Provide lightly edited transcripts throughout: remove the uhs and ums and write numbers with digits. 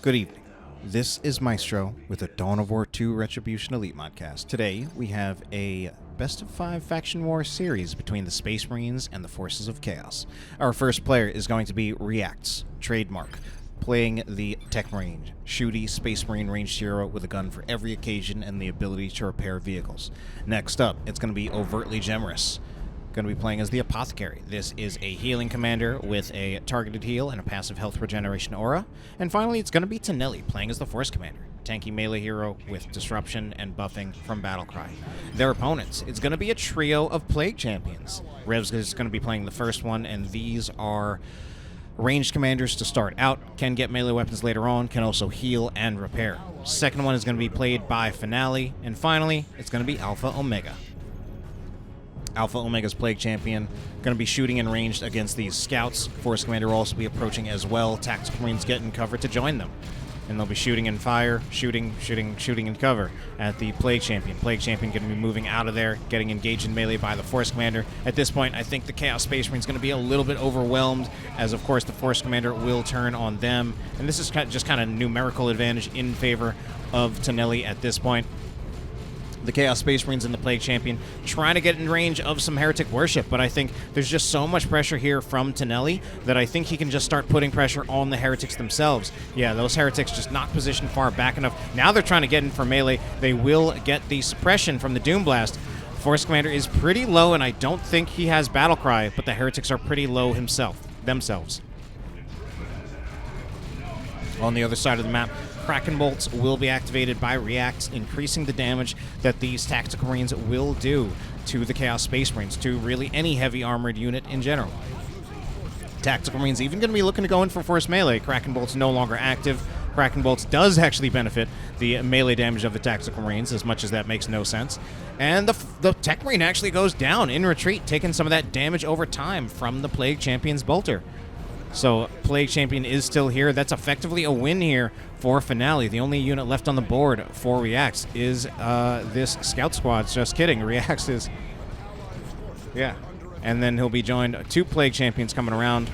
Good evening. This is Maestro with a Dawn of War 2 Retribution Elite modcast. Today, we have a Best-of-5 faction war series between the Space Marines and the Forces of Chaos. Our first player is going to be Reacts, trademark, playing the Tech Marine, shooty Space Marine ranged hero with a gun for every occasion and the ability to repair vehicles. Next up, it's going to be Overtly Gemerous, going to be playing as the Apothecary. This is a healing commander with a targeted heal and a passive health regeneration aura. And finally, it's going to be Taneli, playing as the Force Commander, tanky melee hero with disruption and buffing from Battlecry. Their opponents, it's going to be a trio of Plague Champions. Revs is going to be playing the first one, and these are ranged commanders to start out, can get melee weapons later on, can also heal and repair. Second one is going to be played by Taneli, and finally, it's going to be Alpha Omega. Alpha Omega's Plague Champion, going to be shooting in ranged against these scouts. Force Commander will also be approaching as well. Tactical Marines get in cover to join them. And they'll be shooting in fire, shooting in cover at the Plague Champion. Plague Champion going to be moving out of there, getting engaged in melee by the Force Commander. At this point, I think the Chaos Space Marine is going to be a little bit overwhelmed, as of course the Force Commander will turn on them. And this is just kind of numerical advantage in favor of Taneli at this point. The Chaos Space Marines and the Plague Champion trying to get in range of some Heretic worship, but I think there's just so much pressure here from Taneli that I think he can just start putting pressure on the Heretics themselves. Yeah, those Heretics just not positioned far back enough. Now they're trying to get in for melee. They will get the suppression from the Doom Blast. Force Commander is pretty low, and I don't think he has Battlecry, but the Heretics are pretty low themselves. On the other side of the map, Kraken Bolts will be activated by Reacts, increasing the damage that these Tactical Marines will do to the Chaos Space Marines, to really any heavy armored unit in general. Tactical Marines even going to be looking to go in for Force Melee. Kraken Bolts no longer active. Kraken Bolts does actually benefit the melee damage of the Tactical Marines, as much as that makes no sense. And the Tech Marine actually goes down in retreat, taking some of that damage over time from the Plague Champion's Bolter. So Plague Champion is still here. That's effectively a win here for Taneli. The only unit left on the board for Reacts is this Scout Squad. Just kidding. Reacts is... yeah. And then he'll be joined. 2 Plague Champions coming around.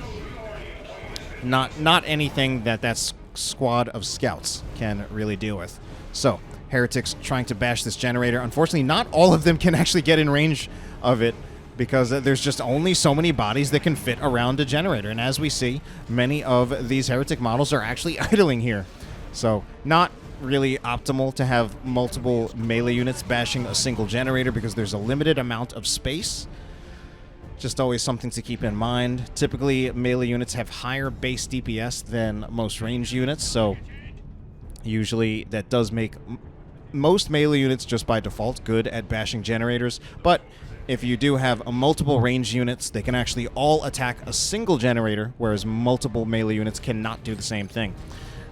Not anything that squad of Scouts can really deal with. So, Heretics trying to bash this generator. Unfortunately, not all of them can actually get in range of it, because there's just only so many bodies that can fit around a generator. And as we see, many of these Heretic models are actually idling here. So not really optimal to have multiple melee units bashing a single generator, because there's a limited amount of space. Just always something to keep in mind. Typically, melee units have higher base DPS than most ranged units, so usually that does make most melee units just by default good at bashing generators. But if you do have multiple ranged units, they can actually all attack a single generator, whereas multiple melee units cannot do the same thing.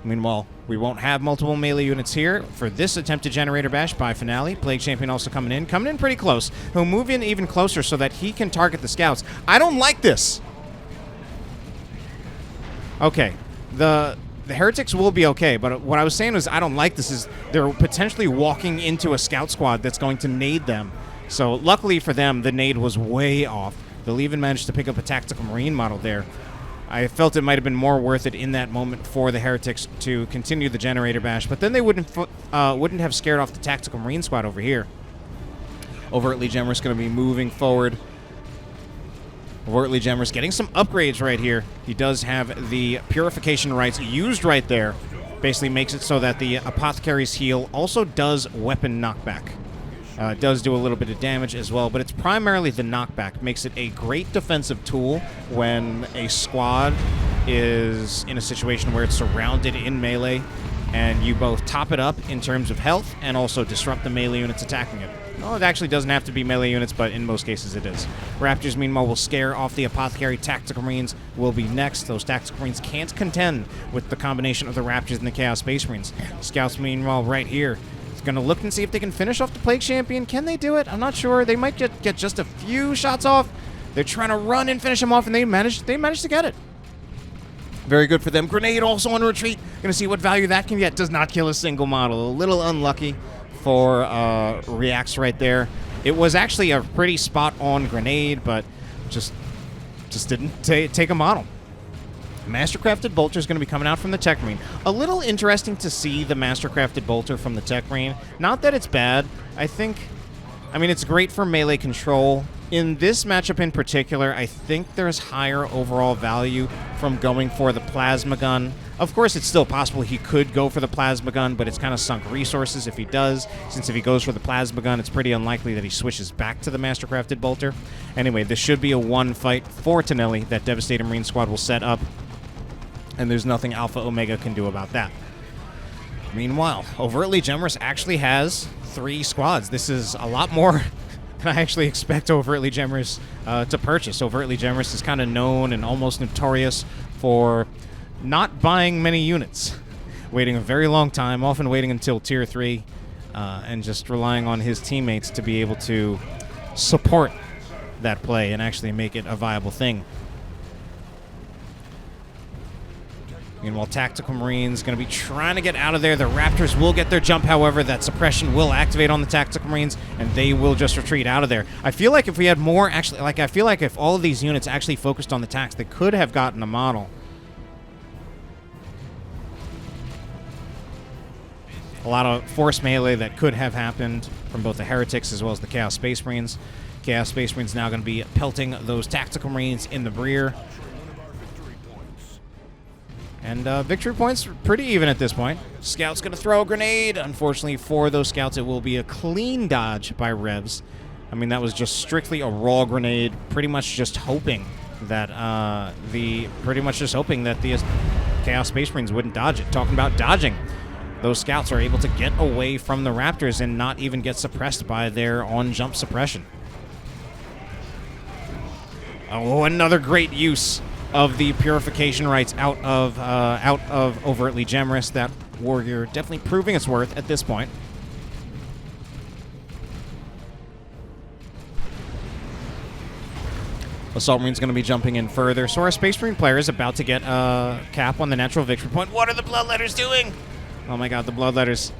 Meanwhile, we won't have multiple melee units here for this attempted generator bash by Taneli. Plague Champion also coming in pretty close. He'll move in even closer so that he can target the scouts. I don't like this. Okay, the Heretics will be okay, but what I was saying was I don't like this is they're potentially walking into a scout squad that's going to nade them. So luckily for them, the nade was way off. They'll even manage to pick up a Tactical Marine model there. I felt it might have been more worth it in that moment for the Heretics to continue the generator bash, but then they wouldn't have scared off the Tactical Marine squad over here. Overtly Gemerous going to be moving forward. Overtly Gemerous getting some upgrades right here. He does have the Purification Rites used right there. Basically makes it so that the Apothecary's heal also does weapon knockback. It does do a little bit of damage as well, but it's primarily the knockback. Makes it a great defensive tool when a squad is in a situation where it's surrounded in melee, and you both top it up in terms of health and also disrupt the melee units attacking it. Well, it actually doesn't have to be melee units, but in most cases it is. Raptors, meanwhile, will scare off the Apothecary. Tactical Marines will be next. Those Tactical Marines can't contend with the combination of the Raptors and the Chaos Space Marines. Scouts, meanwhile, right here, going to look and see if they can finish off the Plague Champion. Can they do it? I'm not sure. They might get just a few shots off. They're trying to run and finish him off, and they managed to get it. Very good for them. Grenade also on retreat. Going to see what value that can get. Does not kill a single model. A little unlucky for Reacts right there. It was actually a pretty spot-on grenade, but just didn't take a model. Mastercrafted Bolter is going to be coming out from the Tech Marine. A little interesting to see the Mastercrafted Bolter from the Tech Marine. Not that it's bad. I mean, it's great for melee control. In this matchup in particular, I think there's higher overall value from going for the plasma gun. Of course, it's still possible he could go for the plasma gun, but it's kind of sunk resources if he does, since if he goes for the plasma gun, it's pretty unlikely that he switches back to the Mastercrafted Bolter. Anyway, this should be a one fight for Taneli that Devastator Marine Squad will set up, and there's nothing Alpha Omega can do about that. Meanwhile, Overtly Gemerous actually has 3 squads. This is a lot more than I actually expect Overtly Gemerous to purchase. Overtly Gemerous is kind of known and almost notorious for not buying many units, waiting a very long time, often waiting until Tier 3, and just relying on his teammates to be able to support that play and actually make it a viable thing. Meanwhile, Tactical Marines going to be trying to get out of there. The Raptors will get their jump, however. That suppression will activate on the Tactical Marines, and they will just retreat out of there. I feel like if we had more, actually, I feel like if all of these units actually focused on the tax, they could have gotten a model. A lot of force melee that could have happened from both the Heretics as well as the Chaos Space Marines. Chaos Space Marines now going to be pelting those Tactical Marines in the rear. And victory points are pretty even at this point. Scout's going to throw a grenade. Unfortunately for those Scouts, it will be a clean dodge by Revs. I mean, that was just strictly a raw grenade, pretty much just hoping that the Chaos Space Marines wouldn't dodge it. Talking about dodging, those Scouts are able to get away from the Raptors and not even get suppressed by their on-jump suppression. Oh, another great use of the purification rights out of Overtly Gemerous. That warrior definitely proving its worth at this point. Assault Marine's going to be jumping in further, so our Space Marine player is about to get a cap on the natural victory point. What are the Bloodletters doing? Oh my god, the Bloodletters.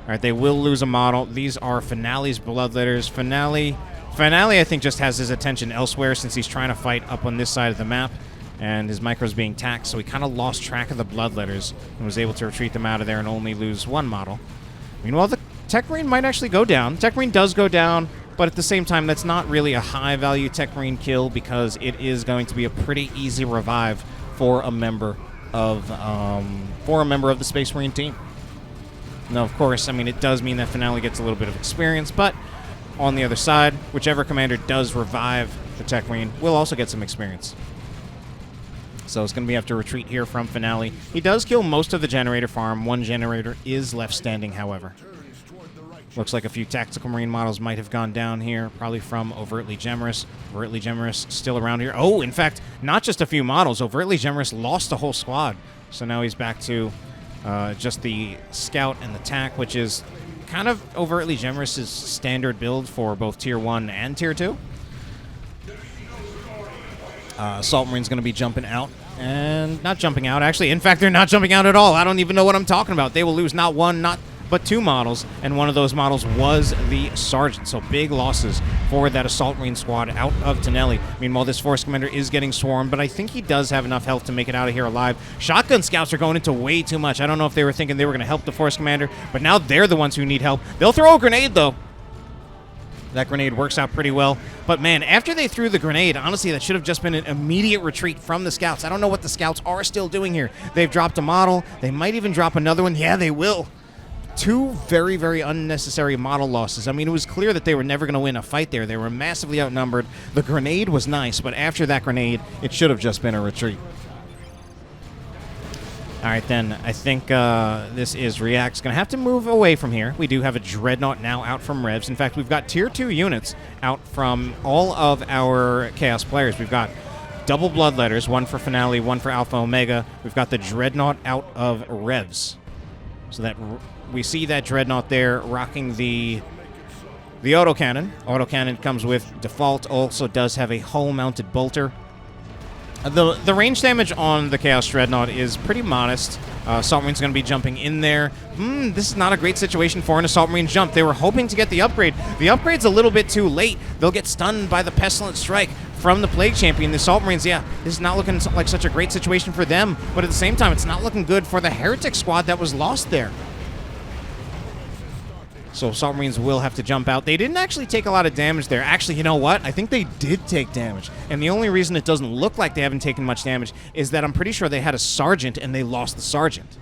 Alright, they will lose a model. These are Finale's Bloodletters. Finale, I think, just has his attention elsewhere since he's trying to fight up on this side of the map. And his micro's being taxed, so he kind of lost track of the Bloodletters and was able to retreat them out of there and only lose 1 model. Meanwhile, the Tech Marine might actually go down. Tech Marine does go down, but at the same time, that's not really a high-value Tech Marine kill because it is going to be a pretty easy revive for a member of the Space Marine team. Now, of course, I mean, it does mean that Finale gets a little bit of experience, but on the other side, whichever commander does revive the Tech Marine will also get some experience. So it's going to be have to retreat here from Finale. He does kill most of the generator farm. 1 generator is left standing, however. Looks like a few Tactical Marine models might have gone down here, probably from Overtly Gemerous. Overtly Gemerous still around here. Oh, in fact, not just a few models. Overtly Gemerous lost the whole squad. So now he's back to just the Scout and the Tac, which is kind of Overtly Gemerous' standard build for both Tier 1 and Tier 2. Assault Marine's going to be jumping out. And not jumping out, actually. In fact, they're not jumping out at all. I don't even know what I'm talking about. They will lose not 1, but 2 models, and one of those models was the Sergeant. So big losses for that Assault Marine squad out of Taneli. Meanwhile, this Force Commander is getting swarmed, but I think he does have enough health to make it out of here alive. Shotgun Scouts are going into way too much. I don't know if they were thinking they were going to help the Force Commander, but now they're the ones who need help. They'll throw a grenade, though. That grenade works out pretty well. But, man, after they threw the grenade, honestly, that should have just been an immediate retreat from the Scouts. I don't know what the Scouts are still doing here. They've dropped a model. They might even drop another one. Yeah, they will. 2 very, very unnecessary model losses. I mean, it was clear that they were never going to win a fight there. They were massively outnumbered. The grenade was nice, but after that grenade, it should have just been a retreat. All right, then. I think this is React's going to have to move away from here. We do have a Dreadnought now out from Revs. In fact, we've got Tier 2 units out from all of our Chaos players. We've got double Bloodletters, 1 for Finale, 1 for Alpha Omega. We've got the Dreadnought out of Revs. So that we see that Dreadnought there rocking the autocannon. Autocannon comes with default, also does have a hull-mounted bolter. The range damage on the Chaos Dreadnought is pretty modest. Assault Marine's going to be jumping in there. This is not a great situation for an Assault Marine jump. They were hoping to get the upgrade. The upgrade's a little bit too late. They'll get stunned by the Pestilent Strike from the Plague Champion. The Assault Marines, yeah, this is not looking like such a great situation for them, but at the same time, it's not looking good for the Heretic squad that was lost there. So Assault Marines will have to jump out. They didn't actually take a lot of damage there. Actually, you know what? I think they did take damage. And the only reason it doesn't look like they haven't taken much damage is that I'm pretty sure they had a Sergeant and they lost the Sergeant.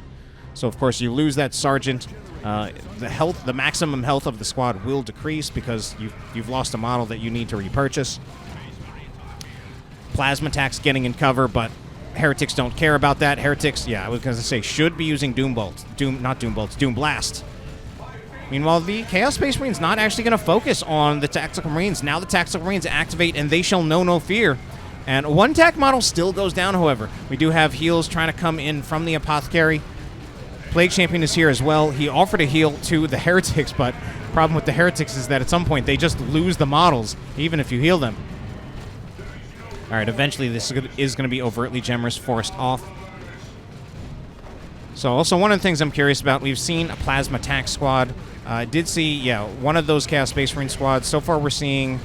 So, of course, you lose that Sergeant. The maximum health of the squad will decrease because you've lost a model that you need to repurchase. Plasma attacks getting in cover, but Heretics don't care about that. Heretics, yeah, I was going to say, should be using Doom Blast. Meanwhile, the Chaos Space Marine's not actually going to focus on the Tactical Marines. Now the Tactical Marines activate, and they shall know no fear. And one TAC model still goes down, however. We do have heals trying to come in from the Apothecary. Plague Champion is here as well. He offered a heal to the Heretics, but the problem with the Heretics is that at some point they just lose the models, even if you heal them. All right, eventually this is going to be Overtly Gemerous forced off. So also one of the things I'm curious about, we've seen a Plasma Attack squad. I did see, yeah, one of those Chaos Space Marine squads. So far we're seeing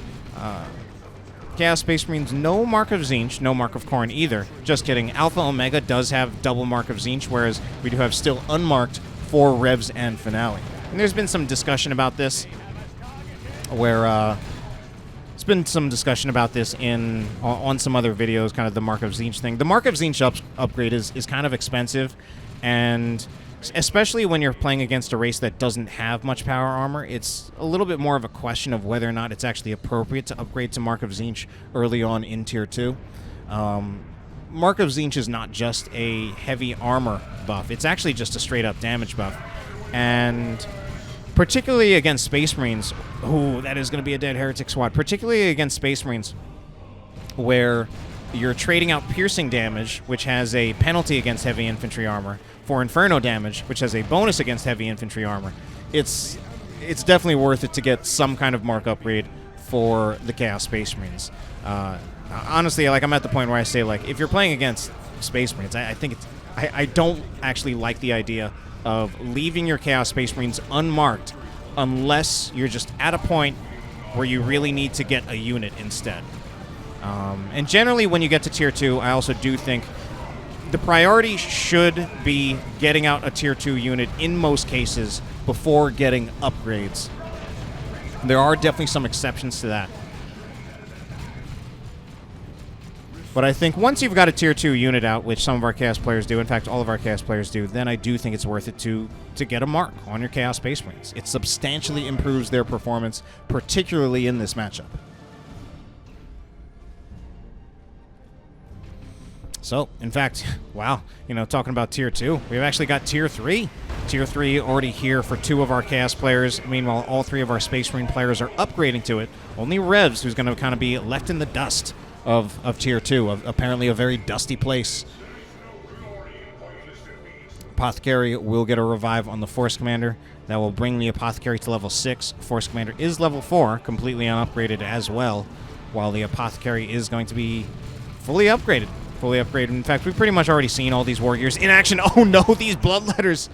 Chaos Space Marines, no Mark of Tzeentch, no Mark of Khorne either. Just kidding. Alpha Omega does have double Mark of Tzeentch, whereas we do have still unmarked for Revs and Finale. And there's been some discussion about this, where there's been some discussion about this on some other videos, kind of the Mark of Tzeentch thing. The Mark of Tzeentch upgrade is kind of expensive, and especially when you're playing against a race that doesn't have much power armor, it's a little bit more of a question of whether or not it's actually appropriate to upgrade to Mark of Tzeentch early on in Tier 2. Mark of Tzeentch is not just a heavy armor buff. It's actually just a straight-up damage buff. And particularly against Space Marines, that is going to be a dead Heretic squad, particularly against Space Marines, where you're trading out piercing damage, which has a penalty against heavy infantry armor, for Inferno damage, which has a bonus against heavy infantry armor. It's definitely worth it to get some kind of mark upgrade for the Chaos Space Marines. Honestly, like, I'm at the point where I say, like, if you're playing against Space Marines, I don't actually like the idea of leaving your Chaos Space Marines unmarked unless you're just at a point where you really need to get a unit instead. And generally, when you get to Tier 2, I also do think the priority should be getting out a Tier 2 unit in most cases before getting upgrades. There are definitely some exceptions to that. But I think once you've got a Tier 2 unit out, which some of our Chaos players do, in fact, all of our Chaos players do, then I do think it's worth it to get a mark on your Chaos Space Marines. It substantially improves their performance, particularly in this matchup. So, in fact, wow, talking about Tier 2, we've actually got Tier 3. Tier 3 already here for 2 of our Chaos players. Meanwhile, all 3 of our Space Marine players are upgrading to it. Only Revs, who's going to kind of be left in the dust of Tier 2, apparently a very dusty place. Apothecary will get a revive on the Force Commander. That will bring the Apothecary to level 6. Force Commander is level 4, completely unupgraded as well, while the Apothecary is going to be fully upgraded. In fact, we've pretty much already seen all these Warriors in action. Oh no, these Bloodletters!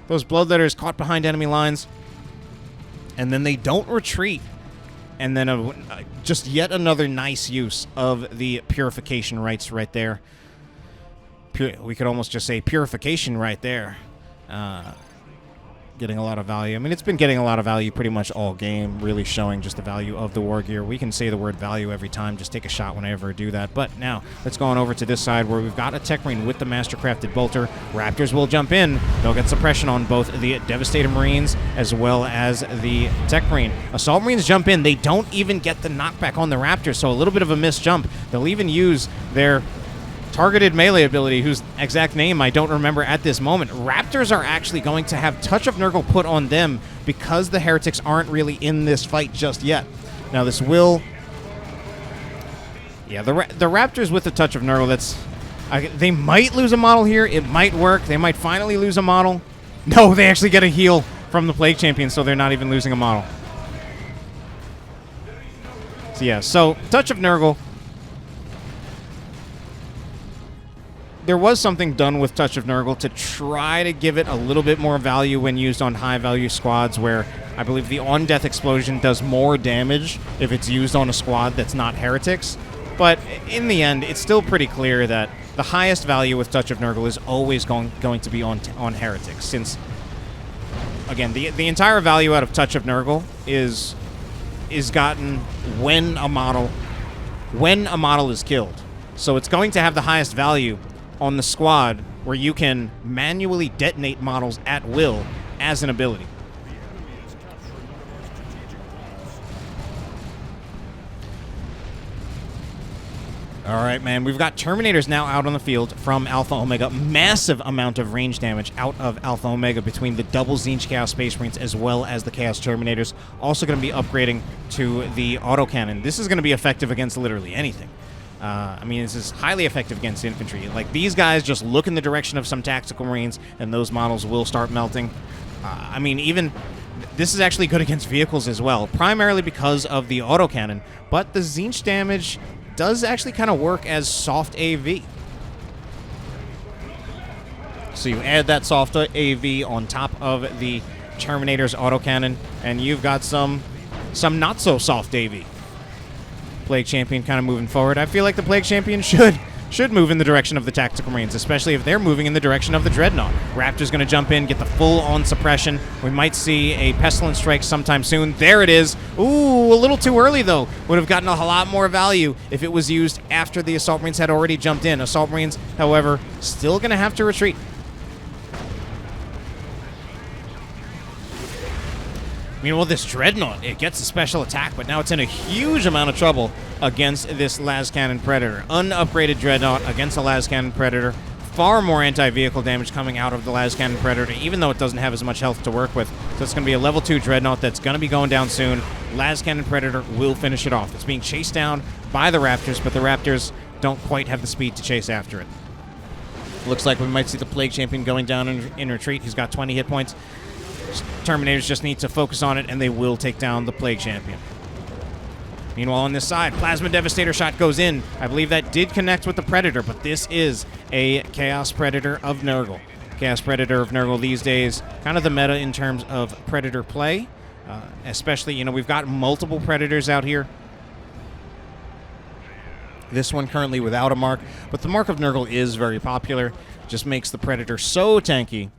Those Bloodletters caught behind enemy lines. And then they don't retreat. And then just yet another nice use of the Purification Rites right there. We could almost just say Purification right there. Getting a lot of value. I mean, it's been getting a lot of value pretty much all game, really showing just the value of the war gear. We can say the word value every time, just take a shot whenever I do that. But now, let's go on over to this side where we've got a Tech Marine with the Mastercrafted Bolter. Raptors will jump in. They'll get suppression on both the Devastator Marines as well as the Tech Marine. Assault Marines jump in. They don't even get the knockback on the Raptors, so a little bit of a missed jump. They'll even use their targeted melee ability, whose exact name I don't remember at this moment. Raptors are actually going to have Touch of Nurgle put on them because the Heretics aren't really in this fight just yet. Now this will... Yeah, the Raptors with the Touch of Nurgle, they might lose a model here. It might work. They might finally lose a model. No, they actually get a heal from the Plague Champion, so they're not even losing a model. So yeah, so Touch of Nurgle there was something done with Touch of Nurgle to try to give it a little bit more value when used on high-value squads, where I believe the on-death explosion does more damage if it's used on a squad that's not heretics. But in the end, it's still pretty clear that the highest value with Touch of Nurgle is always going to be on heretics, since, again, the entire value out of Touch of Nurgle is gotten when a model is killed. So it's going to have the highest value on the squad where you can manually detonate models at will as an ability. All right, man. We've got Terminators now out on the field from Alpha Omega. Massive amount of range damage out of Alpha Omega between the double Tzeentch Chaos Space Marines as well as the Chaos Terminators. Also going to be upgrading to the autocannon. This is going to be effective against literally anything. I mean, this is highly effective against infantry. Like, these guys just look in the direction of some tactical Marines, and those models will start melting. I mean, even this is actually good against vehicles as well, primarily because of the autocannon. But the Tzeentch damage does actually kind of work as soft AV. So you add that soft AV on top of the Terminator's autocannon, and you've got some not so soft AV. Plague Champion kind of moving forward. I feel like the Plague Champion should move in the direction of the Tactical Marines, especially if they're moving in the direction of the Dreadnought. Raptor's going to jump in, get the full-on suppression. We might see a Pestilence Strike sometime soon. There it is. Ooh, a little too early, though. Would have gotten a lot more value if it was used after the Assault Marines had already jumped in. Assault Marines, however, still going to have to retreat. Meanwhile, this Dreadnought, it gets a special attack, but now it's in a huge amount of trouble against this Lascannon Predator. Unupgraded Dreadnought against a Lascannon Predator. Far more anti-vehicle damage coming out of the Lascannon Predator, even though it doesn't have as much health to work with. So it's going to be a level 2 Dreadnought that's going to be going down soon. Lascannon Predator will finish it off. It's being chased down by the Raptors, but the Raptors don't quite have the speed to chase after it. Looks like we might see the Plague Champion going down in retreat. He's got 20 hit points. Terminators just need to focus on it, and they will take down the Plague Champion. Meanwhile, on this side, Plasma Devastator shot goes in. I believe that did connect with the Predator, but this is a Chaos Predator of Nurgle. Chaos Predator of Nurgle these days, kind of the meta in terms of Predator play. Especially, you know, we've got multiple Predators out here. This one currently without a mark, but the Mark of Nurgle is very popular. Just makes the Predator so tanky,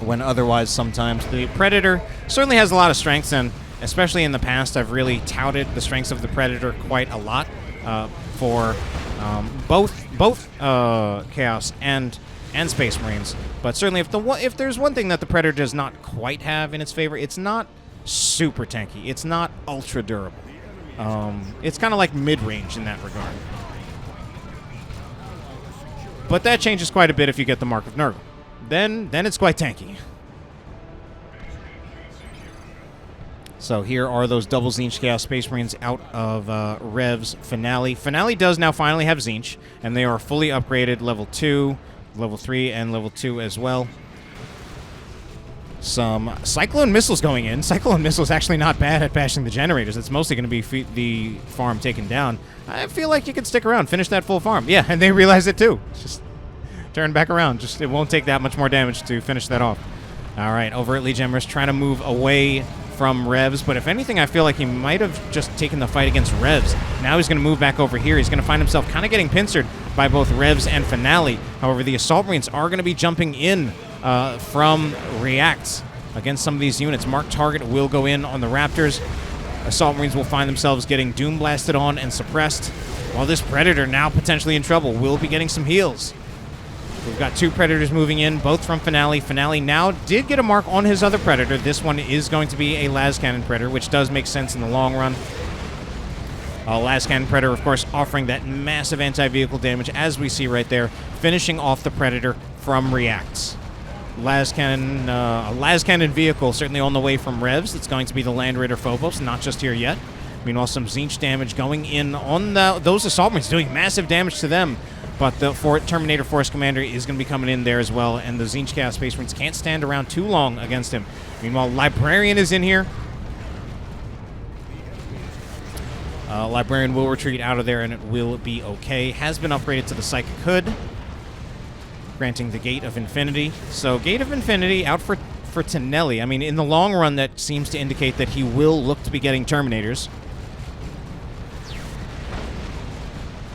when otherwise sometimes the Predator certainly has a lot of strengths, and especially in the past I've really touted the strengths of the Predator quite a lot for both Chaos and Space Marines. But certainly if there's one thing that the Predator does not quite have in its favor, it's not super tanky. It's not ultra durable. It's kind of like mid-range in that regard. But that changes quite a bit if you get the Mark of Nurgle. Then it's quite tanky. So here are those double Tzeentch Chaos Space Marines out of Revs Finale. Finale does now finally have Tzeentch, and they are fully upgraded, level 2, level 3, and level 2 as well. Some Cyclone Missiles going in. Cyclone Missiles actually not bad at bashing the generators. It's mostly going to be the farm taken down. I feel like you could stick around, finish that full farm. Yeah, and they realize it too. Just turn back around. Just it won't take that much more damage to finish that off. All right, Overtly Gemerous trying to move away from Revs, but if anything, I feel like he might have just taken the fight against Revs. Now he's going to move back over here. He's going to find himself kind of getting pincered by both Revs and Finale. However, the Assault Marines are going to be jumping in from reacts against some of these units. Marked target will go in on the Raptors. Assault Marines will find themselves getting Doom Blasted on and suppressed, while this Predator, now potentially in trouble, will be getting some heals. We've got 2 Predators moving in, both from Finale. Finale now did get a mark on his other Predator. This one is going to be a Lascannon Predator, which does make sense in the long run. Lascannon Predator, of course, offering that massive anti-vehicle damage, as we see right there, finishing off the Predator from reacts. Lascannon vehicle certainly on the way from Revs. It's going to be the Land Raider Phobos, not just here yet. Meanwhile, some Tzeentch damage going in on those Assault Marines, doing massive damage to them. But the Terminator Force Commander is going to be coming in there as well, and the Tzeentch Chaos Space Marines can't stand around too long against him. Meanwhile, Librarian is in here. Librarian will retreat out of there, and it will be okay. Has been upgraded to the Psychic Hood. granting the Gate of Infinity. So Gate of Infinity out for Taneli. I mean, in the long run, that seems to indicate that he will look to be getting Terminators.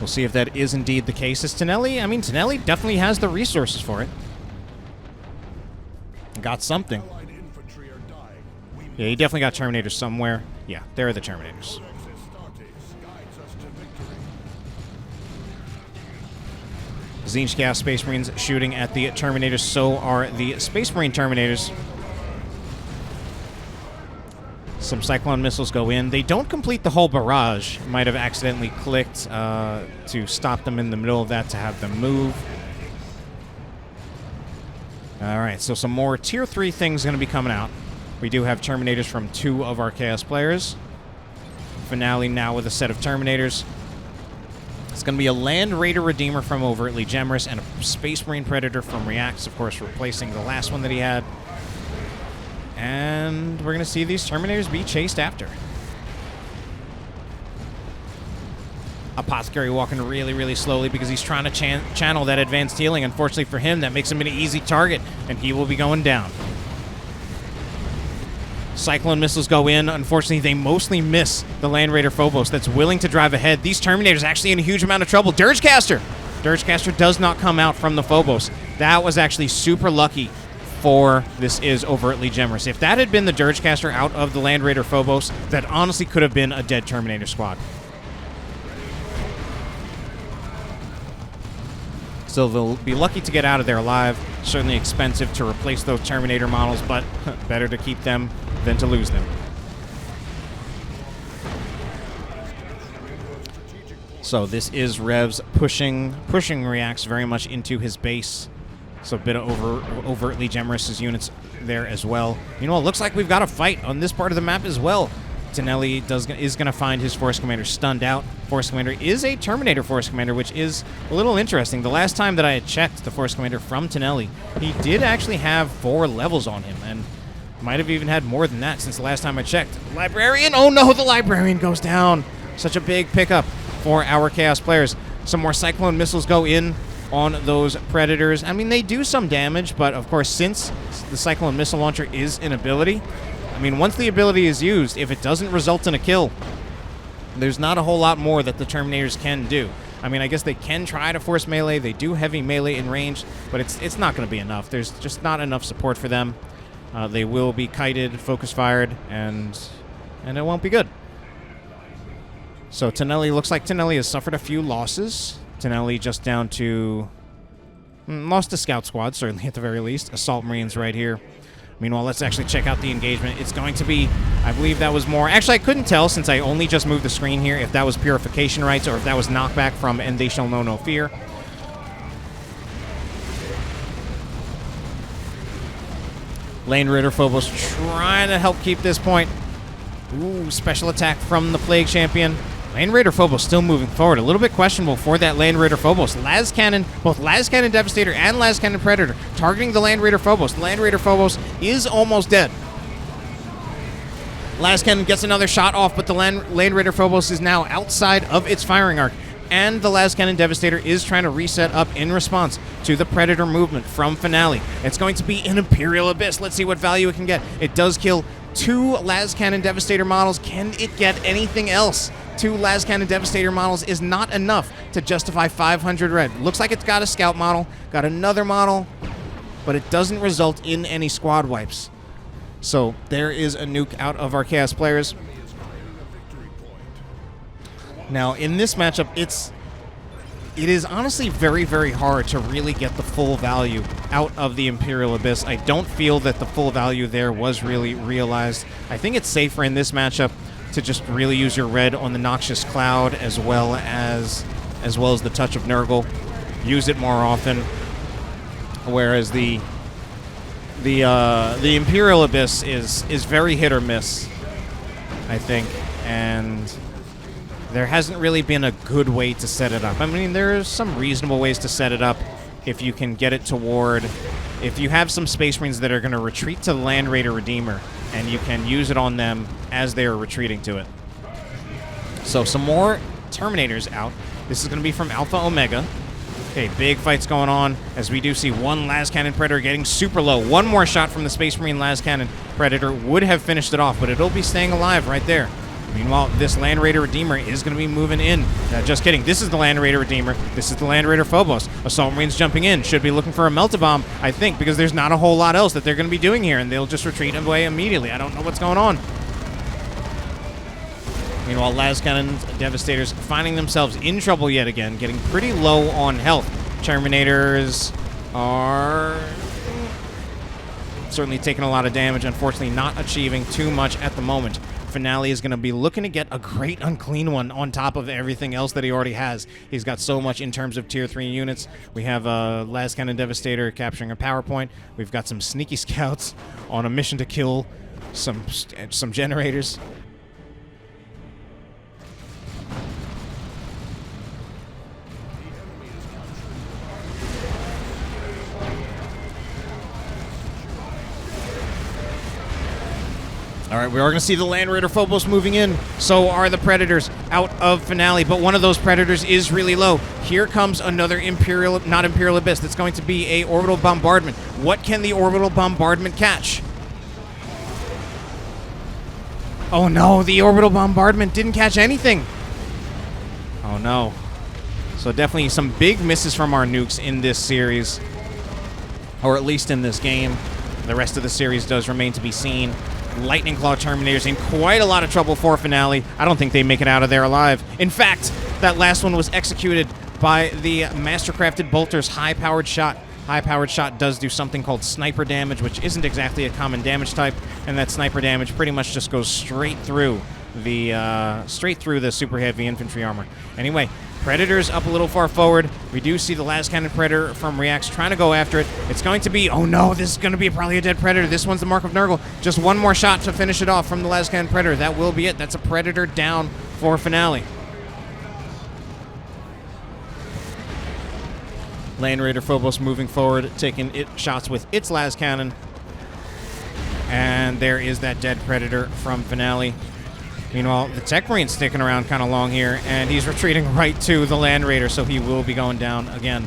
We'll see if that is indeed the case. As Taneli, I mean, Taneli definitely has the resources for it. Got something. Yeah, he definitely got Terminators somewhere. Yeah, there are the Terminators. Tzeentch Gas Space Marines shooting at the Terminators. So are the Space Marine Terminators. Some Cyclone missiles go in. They don't complete the whole barrage. Might have accidentally clicked to stop them in the middle of that to have them move. All right, so some more Tier 3 things going to be coming out. We do have Terminators from 2 of our Chaos players. Finale now with a set of Terminators. It's going to be a Land Raider Redeemer from Overtly Gemerous and a Space Marine Predator from Reacts, of course, replacing the last one that he had. And we're going to see these Terminators be chased after. Apothecary walking really, really slowly because he's trying to channel that advanced healing. Unfortunately for him, that makes him an easy target, and he will be going down. Cyclone missiles go in. Unfortunately, they mostly miss the Land Raider Phobos that's willing to drive ahead. These Terminators actually in a huge amount of trouble. Dirgecaster! Dirgecaster does not come out from the Phobos. That was actually super lucky for this is Overtly Gemerous. If that had been the Dirgecaster out of the Land Raider Phobos, that honestly could have been a dead Terminator squad. So they'll be lucky to get out of there alive. Certainly expensive to replace those Terminator models, but better to keep them than to lose them. So this is Revs pushing Reacts very much into his base. So a bit of Overtly Gemerous' units there as well. You know, it looks like we've got a fight on this part of the map as well. Taneli is going to find his Force Commander stunned out. Force Commander is a Terminator Force Commander, which is a little interesting. The last time that I had checked the Force Commander from Taneli, he did actually have 4 levels on him, and might have even had more than that since the last time I checked. Librarian! Oh no, the Librarian goes down! Such a big pickup for our Chaos players. Some more Cyclone missiles go in on those Predators. I mean, they do some damage, but of course, since the Cyclone missile launcher is an ability, I mean, once the ability is used, if it doesn't result in a kill, there's not a whole lot more that the Terminators can do. I mean, I guess they can try to force melee. They do heavy melee in range, but it's not going to be enough. There's just not enough support for them. They will be kited, focus fired, and it won't be good. So Taneli, looks like Taneli has suffered a few losses. Taneli just down to... lost a scout squad, certainly at the very least. Assault Marines right here. Meanwhile, let's actually check out the engagement. It's going to be, I believe that was more... Actually, I couldn't tell since I only just moved the screen here if that was Purification Rites or if that was knockback from And They Shall Know No Fear. Land Raider Phobos trying to help keep this point. Ooh, special attack from the Plague Champion. Land Raider Phobos still moving forward. A little bit questionable for that Land Raider Phobos. Las Cannon, both Las Cannon Devastator and Las Cannon Predator targeting the Land Raider Phobos. The Land Raider Phobos is almost dead. Las Cannon gets another shot off, but the Land Raider Phobos is now outside of its firing arc. And the Las Cannon Devastator is trying to reset up in response to the Predator movement from Finale. It's going to be an Imperial Abyss. Let's see what value it can get. It does kill 2 Las Cannon Devastator models. Can it get anything else? 2 Las Cannon Devastator models is not enough to justify 500 red. Looks like it's got a scout model, got another model, but it doesn't result in any squad wipes. So there is a nuke out of our Chaos players. Now, in this matchup, it is honestly very, very hard to really get the full value out of the Imperial Abyss. I don't feel that the full value there was really realized. I think it's safer in this matchup to just really use your red on the Noxious Cloud as well as the Touch of Nurgle. Use it more often. Whereas the Imperial Abyss is very hit or miss, I think, and there hasn't really been a good way to set it up. I mean, there's some reasonable ways to set it up if you can get it toward... If you have some Space Marines that are going to retreat to the Land Raider Redeemer, and you can use it on them as they are retreating to it. So some more Terminators out. This is going to be from Alpha Omega. Okay, big fights going on as we do see one las cannon predator getting super low. One more shot from the Space Marine las cannon predator would have finished it off, but it'll be staying alive right there. Meanwhile, this Land Raider Redeemer is going to be moving in. Just kidding. This is the Land Raider Redeemer. This is the Land Raider Phobos. Assault Marines jumping in. Should be looking for a Melt-A-Bomb, I think, because there's not a whole lot else that they're going to be doing here, and they'll just retreat away immediately. I don't know what's going on. Meanwhile, las cannon Devastators finding themselves in trouble yet again, getting pretty low on health. Terminators are certainly taking a lot of damage, unfortunately not achieving too much at the moment. Finale is going to be looking to get a great unclean one on top of everything else that he already has. He's got so much in terms of tier 3 units. We have a las cannon Devastator capturing a power point. We've got some sneaky scouts on a mission to kill some generators. All right, we are going to see the Land Raider Phobos moving in. So are the Predators out of Finale, but one of those Predators is really low. Here comes another Imperial, not Imperial Abyss. That's going to be a Orbital Bombardment. What can the Orbital Bombardment catch? Oh no, the Orbital Bombardment didn't catch anything. Oh no. So definitely some big misses from our nukes in this series, or at least in this game. The rest of the series does remain to be seen. Lightning Claw Terminators in quite a lot of trouble for Finale. I don't think they make it out of there alive. In fact, that last one was executed by the Mastercrafted Bolter's high-powered shot. High-powered shot does do something called sniper damage, which isn't exactly a common damage type, and that sniper damage pretty much just goes straight through the super heavy infantry armor. Anyway, Predators up a little far forward. We do see the las cannon Predator from Reacts trying to go after it. It's going to be, oh no, this is going to be probably a dead Predator. This one's the Mark of Nurgle. Just one more shot to finish it off from the las cannon Predator. That will be it. That's a Predator down for Finale. Land Raider Phobos moving forward, taking shots with its las cannon. And there is that dead Predator from Finale. Meanwhile, the Tech Marine's sticking around kind of long here, and he's retreating right to the Land Raider, so he will be going down again.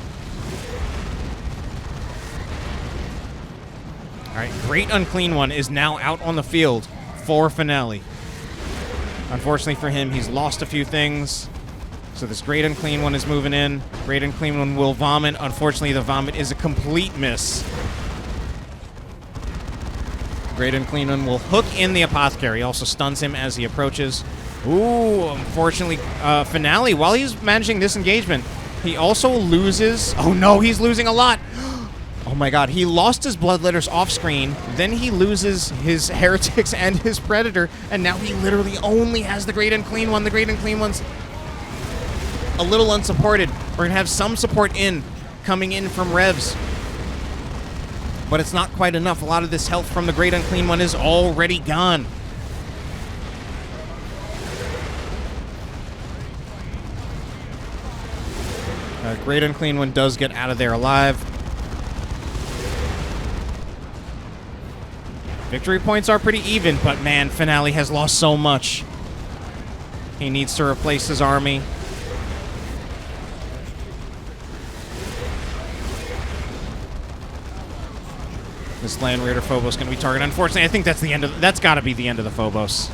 All right, Great Unclean One is now out on the field for Finale. Unfortunately for him, he's lost a few things. So this Great Unclean One is moving in. Great Unclean One will vomit. Unfortunately, the vomit is a complete miss. Great Unclean One will hook in the Apothecary. Also stuns him as he approaches. Ooh, unfortunately, Finale, while he's managing this engagement, he also loses. Oh no, he's losing a lot. Oh my god, he lost his Bloodletters off screen, then he loses his Heretics and his Predator, and now he literally only has the Great Unclean One. The Great Unclean One's a little unsupported. We're going to have some support coming in from Revs. But it's not quite enough. A lot of this health from the Great Unclean One is already gone. Great Unclean One does get out of there alive. Victory points are pretty even, but man, Finale has lost so much. He needs to replace his army. This Land Raider Phobos going to be targeted. Unfortunately, I think that's got to be the end of the Phobos.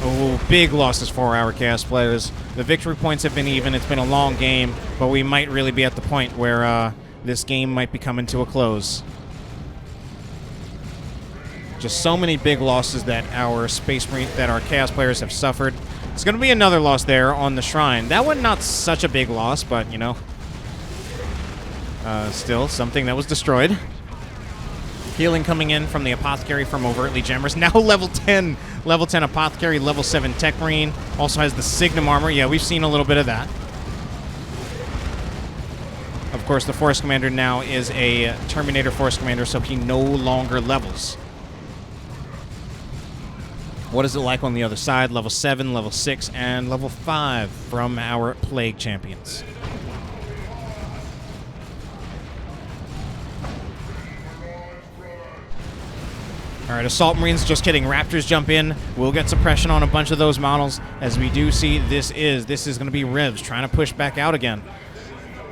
Oh, big losses for our Chaos players. The victory points have been even. It's been a long game, but we might really be at the point where this game might be coming to a close. Just so many big losses that our Chaos players have suffered. It's going to be another loss there on the Shrine. That one not such a big loss, but you know, still something that was destroyed. Healing coming in from the Apothecary from Overtly Gemerous. Now level 10 Apothecary, level 7 Tech Marine. Also has the Signum armor. Yeah, we've seen a little bit of that. Of course, the Force Commander now is a Terminator Force Commander, so he no longer levels. What is it like on the other side? Level 7, level 6, and level 5 from our Plague Champions. All right, Assault Marines, just kidding. Raptors jump in. We'll get suppression on a bunch of those models. As we do see, this is going to be Revs trying to push back out again.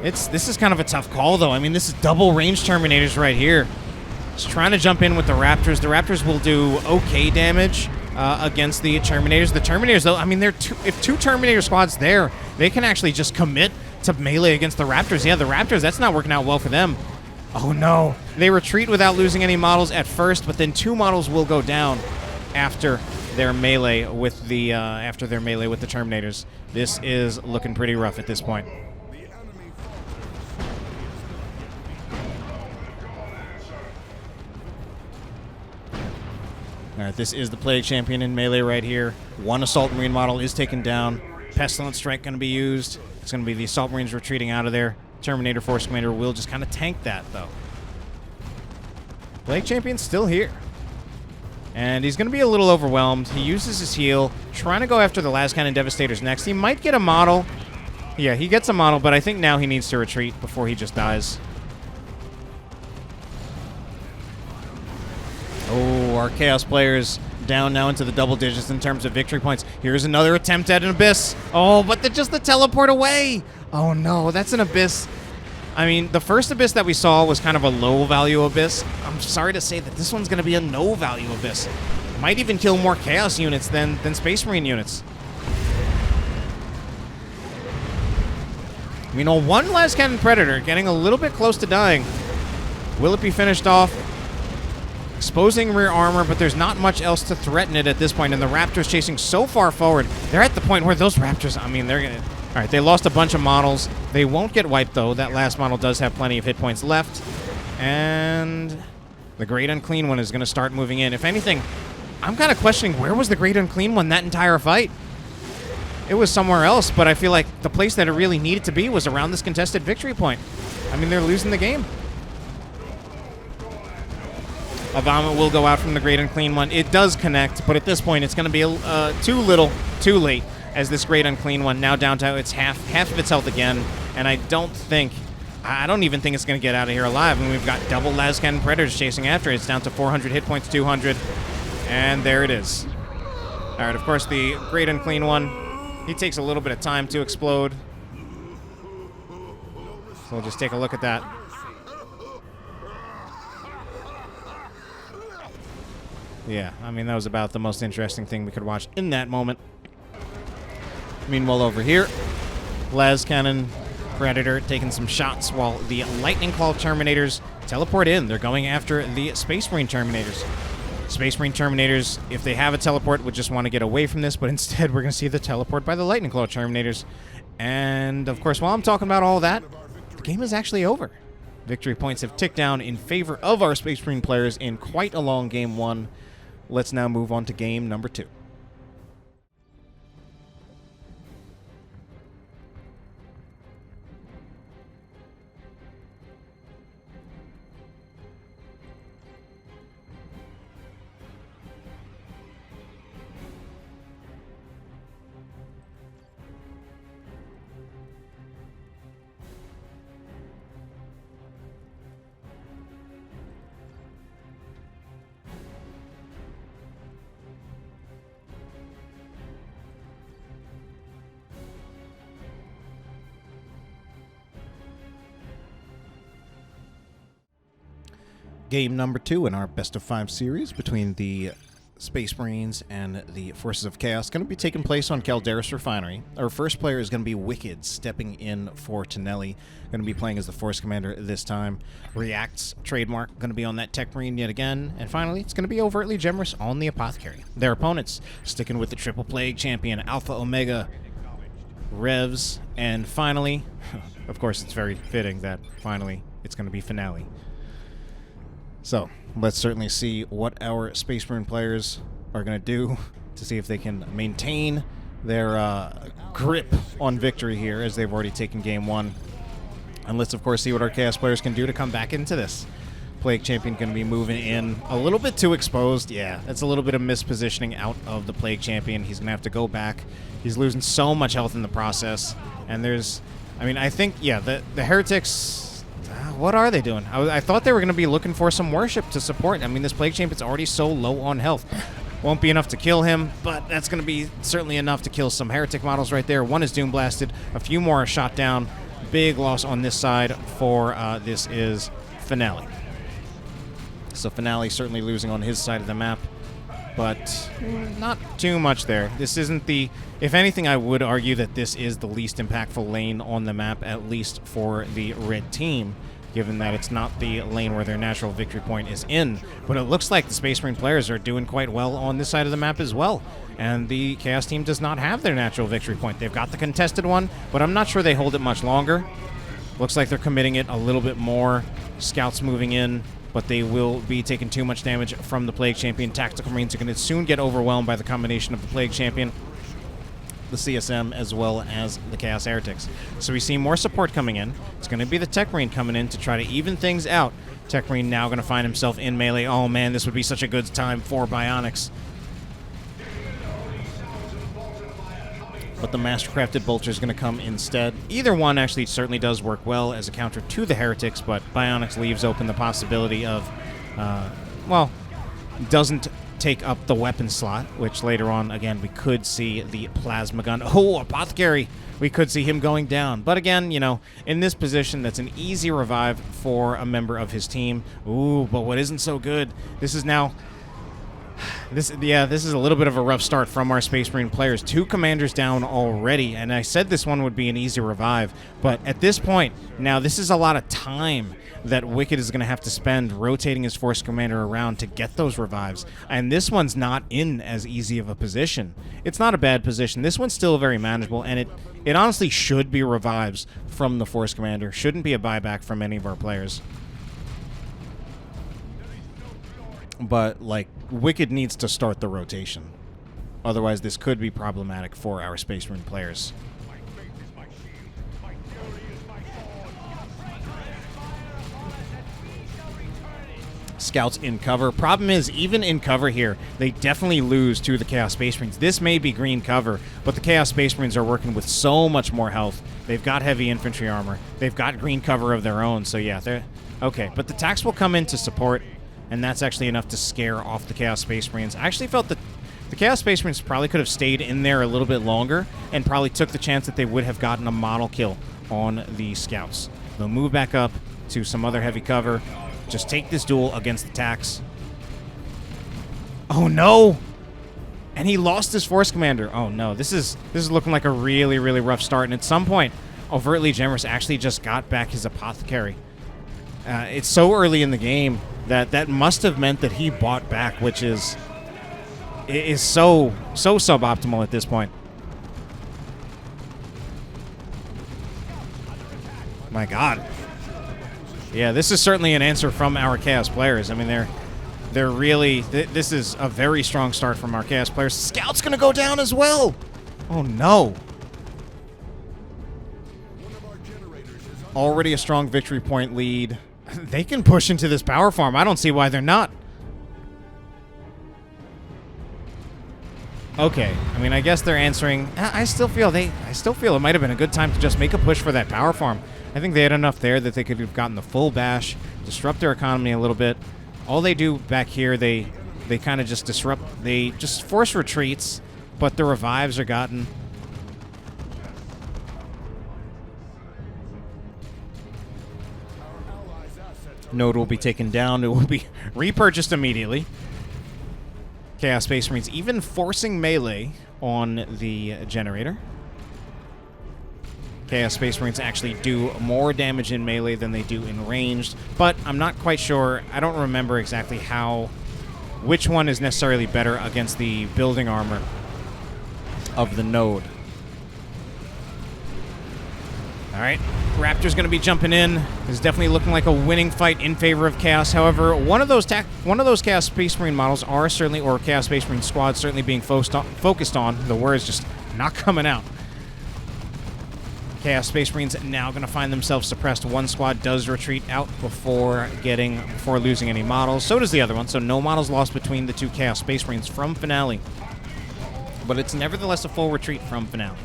This is kind of a tough call, though. I mean, this is double range Terminators right here. Just trying to jump in with the Raptors. The Raptors will do okay damage against the Terminators. The Terminators, though, I mean, if two Terminator squads there, they can actually just commit to melee against the Raptors. Yeah, the Raptors, that's not working out well for them. Oh, no. They retreat without losing any models at first, but then 2 models will go down after their melee with the Terminators. This is looking pretty rough at this point. All right, this is the Plague Champion in melee right here. 1 Assault Marine model is taken down. Pestilent Strike going to be used. It's going to be the Assault Marines retreating out of there. Terminator Force Commander will just kind of tank that, though. Plague Champion's still here. And he's going to be a little overwhelmed. He uses his heal, trying to go after the Las Cannon Devastators next. He might get a model. Yeah, he gets a model, but I think now he needs to retreat before he just dies. Oh, our Chaos players down now into the double digits in terms of victory points. Here's another attempt at an Abyss. Oh, but just the teleport away. Oh, no, that's an Abyss. I mean, the first Abyss that we saw was kind of a low-value Abyss. I'm sorry to say that this one's going to be a no-value Abyss. Might even kill more Chaos units than Space Marine units. You know, 1 Las Cannon Predator getting a little bit close to dying. Will it be finished off? Exposing rear armor, but there's not much else to threaten it at this point, and the Raptors chasing so far forward. They're at the point where those Raptors, I mean, they're going to... All right, they lost a bunch of models. They won't get wiped, though. That last model does have plenty of hit points left. And the Great Unclean One is going to start moving in. If anything, I'm kind of questioning where was the Great Unclean One that entire fight? It was somewhere else, but I feel like the place that it really needed to be was around this contested victory point. I mean, they're losing the game. A Vomit will go out from the Great Unclean One. It does connect, but at this point, it's going to be too little, too late, as this Great Unclean One now down to its half of its health again. And I don't even think it's going to get out of here alive. I mean, we've got double Las Cannon Predators chasing after it. It's down to 400 hit points, 200. And there it is. All right, of course, the Great Unclean One, he takes a little bit of time to explode. So we'll just take a look at that. Yeah, I mean, that was about the most interesting thing we could watch in that moment. Meanwhile, over here, Las Cannon Predator taking some shots while the Lightning Claw Terminators teleport in. They're going after the Space Marine Terminators. Space Marine Terminators, if they have a teleport, would just want to get away from this, but instead we're going to see the teleport by the Lightning Claw Terminators. And, of course, while I'm talking about all that, the game is actually over. Victory points have ticked down in favor of our Space Marine players in quite a long Game 1. Let's now move on to game number 2. Game number 2 in our Best-of-5 series between the Space Marines and the Forces of Chaos going to be taking place on Calderis Refinery. Our first player is going to be wikkyd, stepping in for Taneli. Going to be playing as the Force Commander this time. Reacts, trademark, going to be on that Tech Marine yet again. And finally, it's going to be Overtly Gemerous on the Apothecary. Their opponents sticking with the Triple Plague Champion, Alpha Omega, Revs, and finally, of course, it's very fitting that finally it's going to be Finale. So, let's certainly see what our Space Marine players are going to do to see if they can maintain their grip on victory here, as they've already taken Game 1. And let's, of course, see what our Chaos players can do to come back into this. Plague Champion going to be moving in a little bit too exposed. Yeah, that's a little bit of mispositioning out of the Plague Champion. He's going to have to go back. He's losing so much health in the process. And there's, I mean, I think, yeah, the Heretics... what are they doing? I thought they were going to be looking for some worship to support. I mean, this Plague Champion's already so low on health. Won't be enough to kill him, but that's going to be certainly enough to kill some Heretic models right there. One is Doom Blasted. A few more are shot down. Big loss on this side for this is Finale. So Finale certainly losing on his side of the map, but not too much there. This isn't the... If anything, I would argue that this is the least impactful lane on the map, at least for the red team, given that it's not the lane where their natural victory point is in. But it looks like the Space Marine players are doing quite well on this side of the map as well. And the Chaos team does not have their natural victory point. They've got the contested one, but I'm not sure they hold it much longer. Looks like they're committing it a little bit more. Scouts moving in, but they will be taking too much damage from the Plague Champion. Tactical Marines are going to soon get overwhelmed by the combination of the Plague Champion, the CSM, as well as the Chaos Heretics. So we see more support coming in. It's going to be the Tech Marine coming in to try to even things out. Tech Marine now going to find himself in melee. Oh man, this would be such a good time for Bionics. But the Mastercrafted Bolter is going to come instead. Either one actually certainly does work well as a counter to the Heretics, but Bionics leaves open the possibility of, well, doesn't take up the weapon slot, which later on, again, we could see the plasma gun. Oh, Apothecary! We could see him going down. But again, you know, in this position, that's an easy revive for a member of his team. Ooh, but what isn't so good, this is now... This is a little bit of a rough start from our Space Marine players. 2 commanders down already, and I said this one would be an easy revive, but at this point, now this is a lot of time that wikkyd is going to have to spend rotating his force commander around to get those revives, and this one's not in as easy of a position. It's not a bad position. This one's still very manageable, and it honestly should be revives from the force commander. Shouldn't be a buyback from any of our players. But, like, wikkyd needs to start the rotation. Otherwise, this could be problematic for our Space Marine players. Scouts in cover. Problem is, even in cover here, they definitely lose to the Chaos Space Marines. This may be green cover, but the Chaos Space Marines are working with so much more health. They've got heavy infantry armor. They've got green cover of their own, so yeah, they're... Okay, but the tax will come in to support, and that's actually enough to scare off the Chaos Space Marines. I actually felt that the Chaos Space Marines probably could have stayed in there a little bit longer and probably took the chance that they would have gotten a model kill on the Scouts. They'll move back up to some other heavy cover. Just take this duel against the tax. Oh no! And he lost his force commander. Oh no, this is looking like a really, really rough start. And at some point, Overtly Gemerous actually just got back his Apothecary. It's so early in the game that must have meant that he bought back, which is so suboptimal at this point. My God. Yeah, this is certainly an answer from our Chaos players. I mean, they're really... This is a very strong start from our Chaos players. Scout's going to go down as well! Oh, no. Already a strong victory point lead. They can push into this power farm. I don't see why they're not. Okay. I mean, I guess they're answering... I still feel it might have been a good time to just make a push for that power farm. I think they had enough there that they could have gotten the full bash, disrupt their economy a little bit. All they do back here, they kind of just disrupt... They just force retreats, but the revives are gotten. Node will be taken down. It will be repurchased immediately. Chaos Space Marines even forcing melee on the generator. Chaos Space Marines actually do more damage in melee than they do in ranged, but I'm not quite sure. I don't remember exactly which one is necessarily better against the building armor of the node. All right, Raptor's going to be jumping in. It's definitely looking like a winning fight in favor of Chaos. However, one of those Chaos Space Marine models are certainly, or Chaos Space Marine squads certainly being focused on. The word's just not coming out. Chaos Space Marines now going to find themselves suppressed. One squad does retreat out before losing any models. So does the other one. So no models lost between the two Chaos Space Marines from Finale. But it's nevertheless a full retreat from Finale.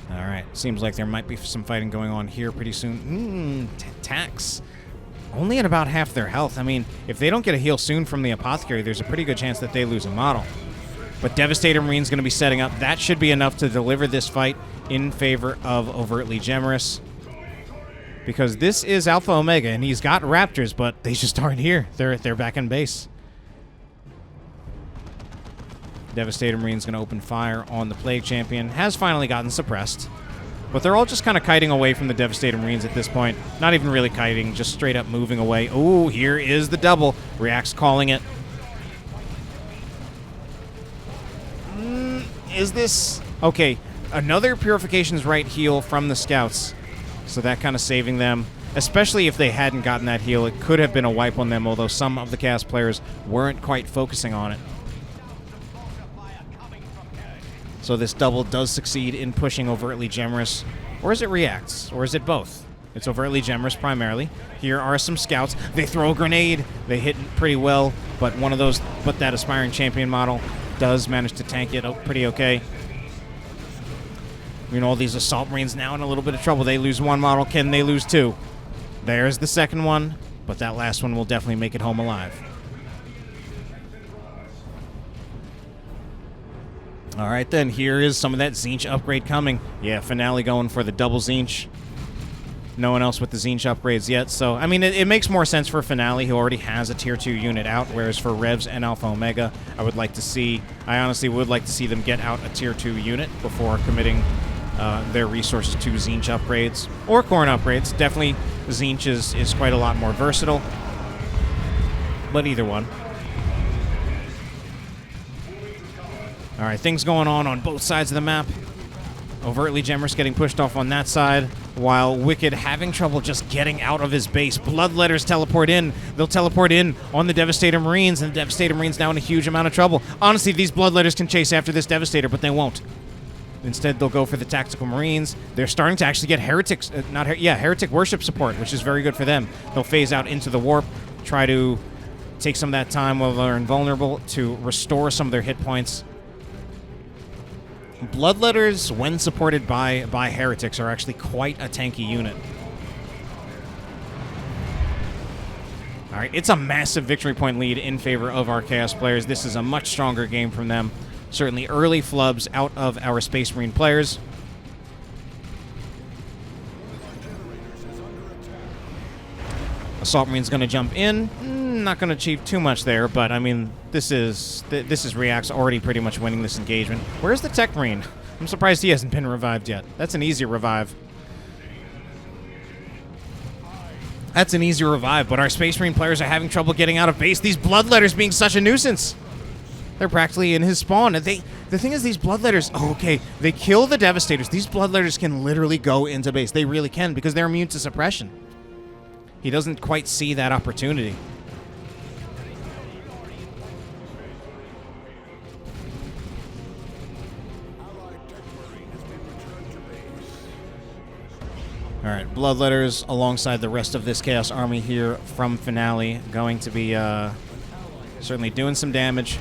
All right. Seems like there might be some fighting going on here pretty soon. Tax. only at about half their health. I mean, if they don't get a heal soon from the Apothecary, there's a pretty good chance that they lose a model. But Devastator Marine's going to be setting up. That should be enough to deliver this fight in favor of Overtly Gemerous. Because this is Alpha Omega, and he's got Raptors, but they just aren't here. They're back in base. Devastator Marine's going to open fire on the Plague Champion. Has finally gotten suppressed. But they're all just kind of kiting away from the Devastator Marines at this point. Not even really kiting, just straight up moving away. Ooh, here is the double. React's calling it. Is this... Okay, another Purification's Right heal from the Scouts. So that kind of saving them. Especially if they hadn't gotten that heal, it could have been a wipe on them, although some of the Chaos players weren't quite focusing on it. So this double does succeed in pushing Overtly Gemerous. Or is it Reacts? Or is it both? It's Overtly Gemerous primarily. Here are some Scouts. They throw a grenade. They hit it pretty well, but one of those, but that Aspiring Champion model does manage to tank it pretty okay. You know, all these Assault Marines now in a little bit of trouble. They lose one model. Can they lose two? There's the second one, but that last one will definitely make it home alive. All right, then. Here is some of that Tzeentch upgrade coming. Yeah, Finale going for the double Tzeentch. No one else with the Tzeentch upgrades yet. So, I mean, it makes more sense for Finale, who already has a Tier 2 unit out, whereas for Revs and Alpha Omega, I honestly would like to see them get out a Tier 2 unit before committing their resources to Tzeentch upgrades or Khorne upgrades. Definitely, Tzeentch is quite a lot more versatile, but either one. All right, things going on both sides of the map. Overtly Gemerous getting pushed off on that side, while wikkyd having trouble just getting out of his base. Bloodletters teleport in. They'll teleport in on the Devastator Marines, and the Devastator Marines now in a huge amount of trouble. Honestly, these Bloodletters can chase after this Devastator, but they won't. Instead, they'll go for the Tactical Marines. They're starting to actually get Heretic Worship support, which is very good for them. They'll phase out into the Warp, try to take some of that time while they're invulnerable to restore some of their hit points. Bloodletters, when supported by Heretics, are actually quite a tanky unit. All right, it's a massive victory point lead in favor of our Chaos players. This is a much stronger game from them. Certainly early flubs out of our Space Marine players. Assault Marine's going to jump in. Not going to achieve too much there, but I mean, this is React's already pretty much winning this engagement. Where's the Tech Marine? I'm surprised he hasn't been revived yet. That's an easy revive. That's an easy revive, but our Space Marine players are having trouble getting out of base. These Bloodletters being such a nuisance. They're practically in his spawn. The thing is, these Bloodletters, they kill the Devastators. These Bloodletters can literally go into base. They really can, because they're immune to suppression. He doesn't quite see that opportunity. All right, Bloodletters alongside the rest of this Chaos Army here from Finale, going to be certainly doing some damage.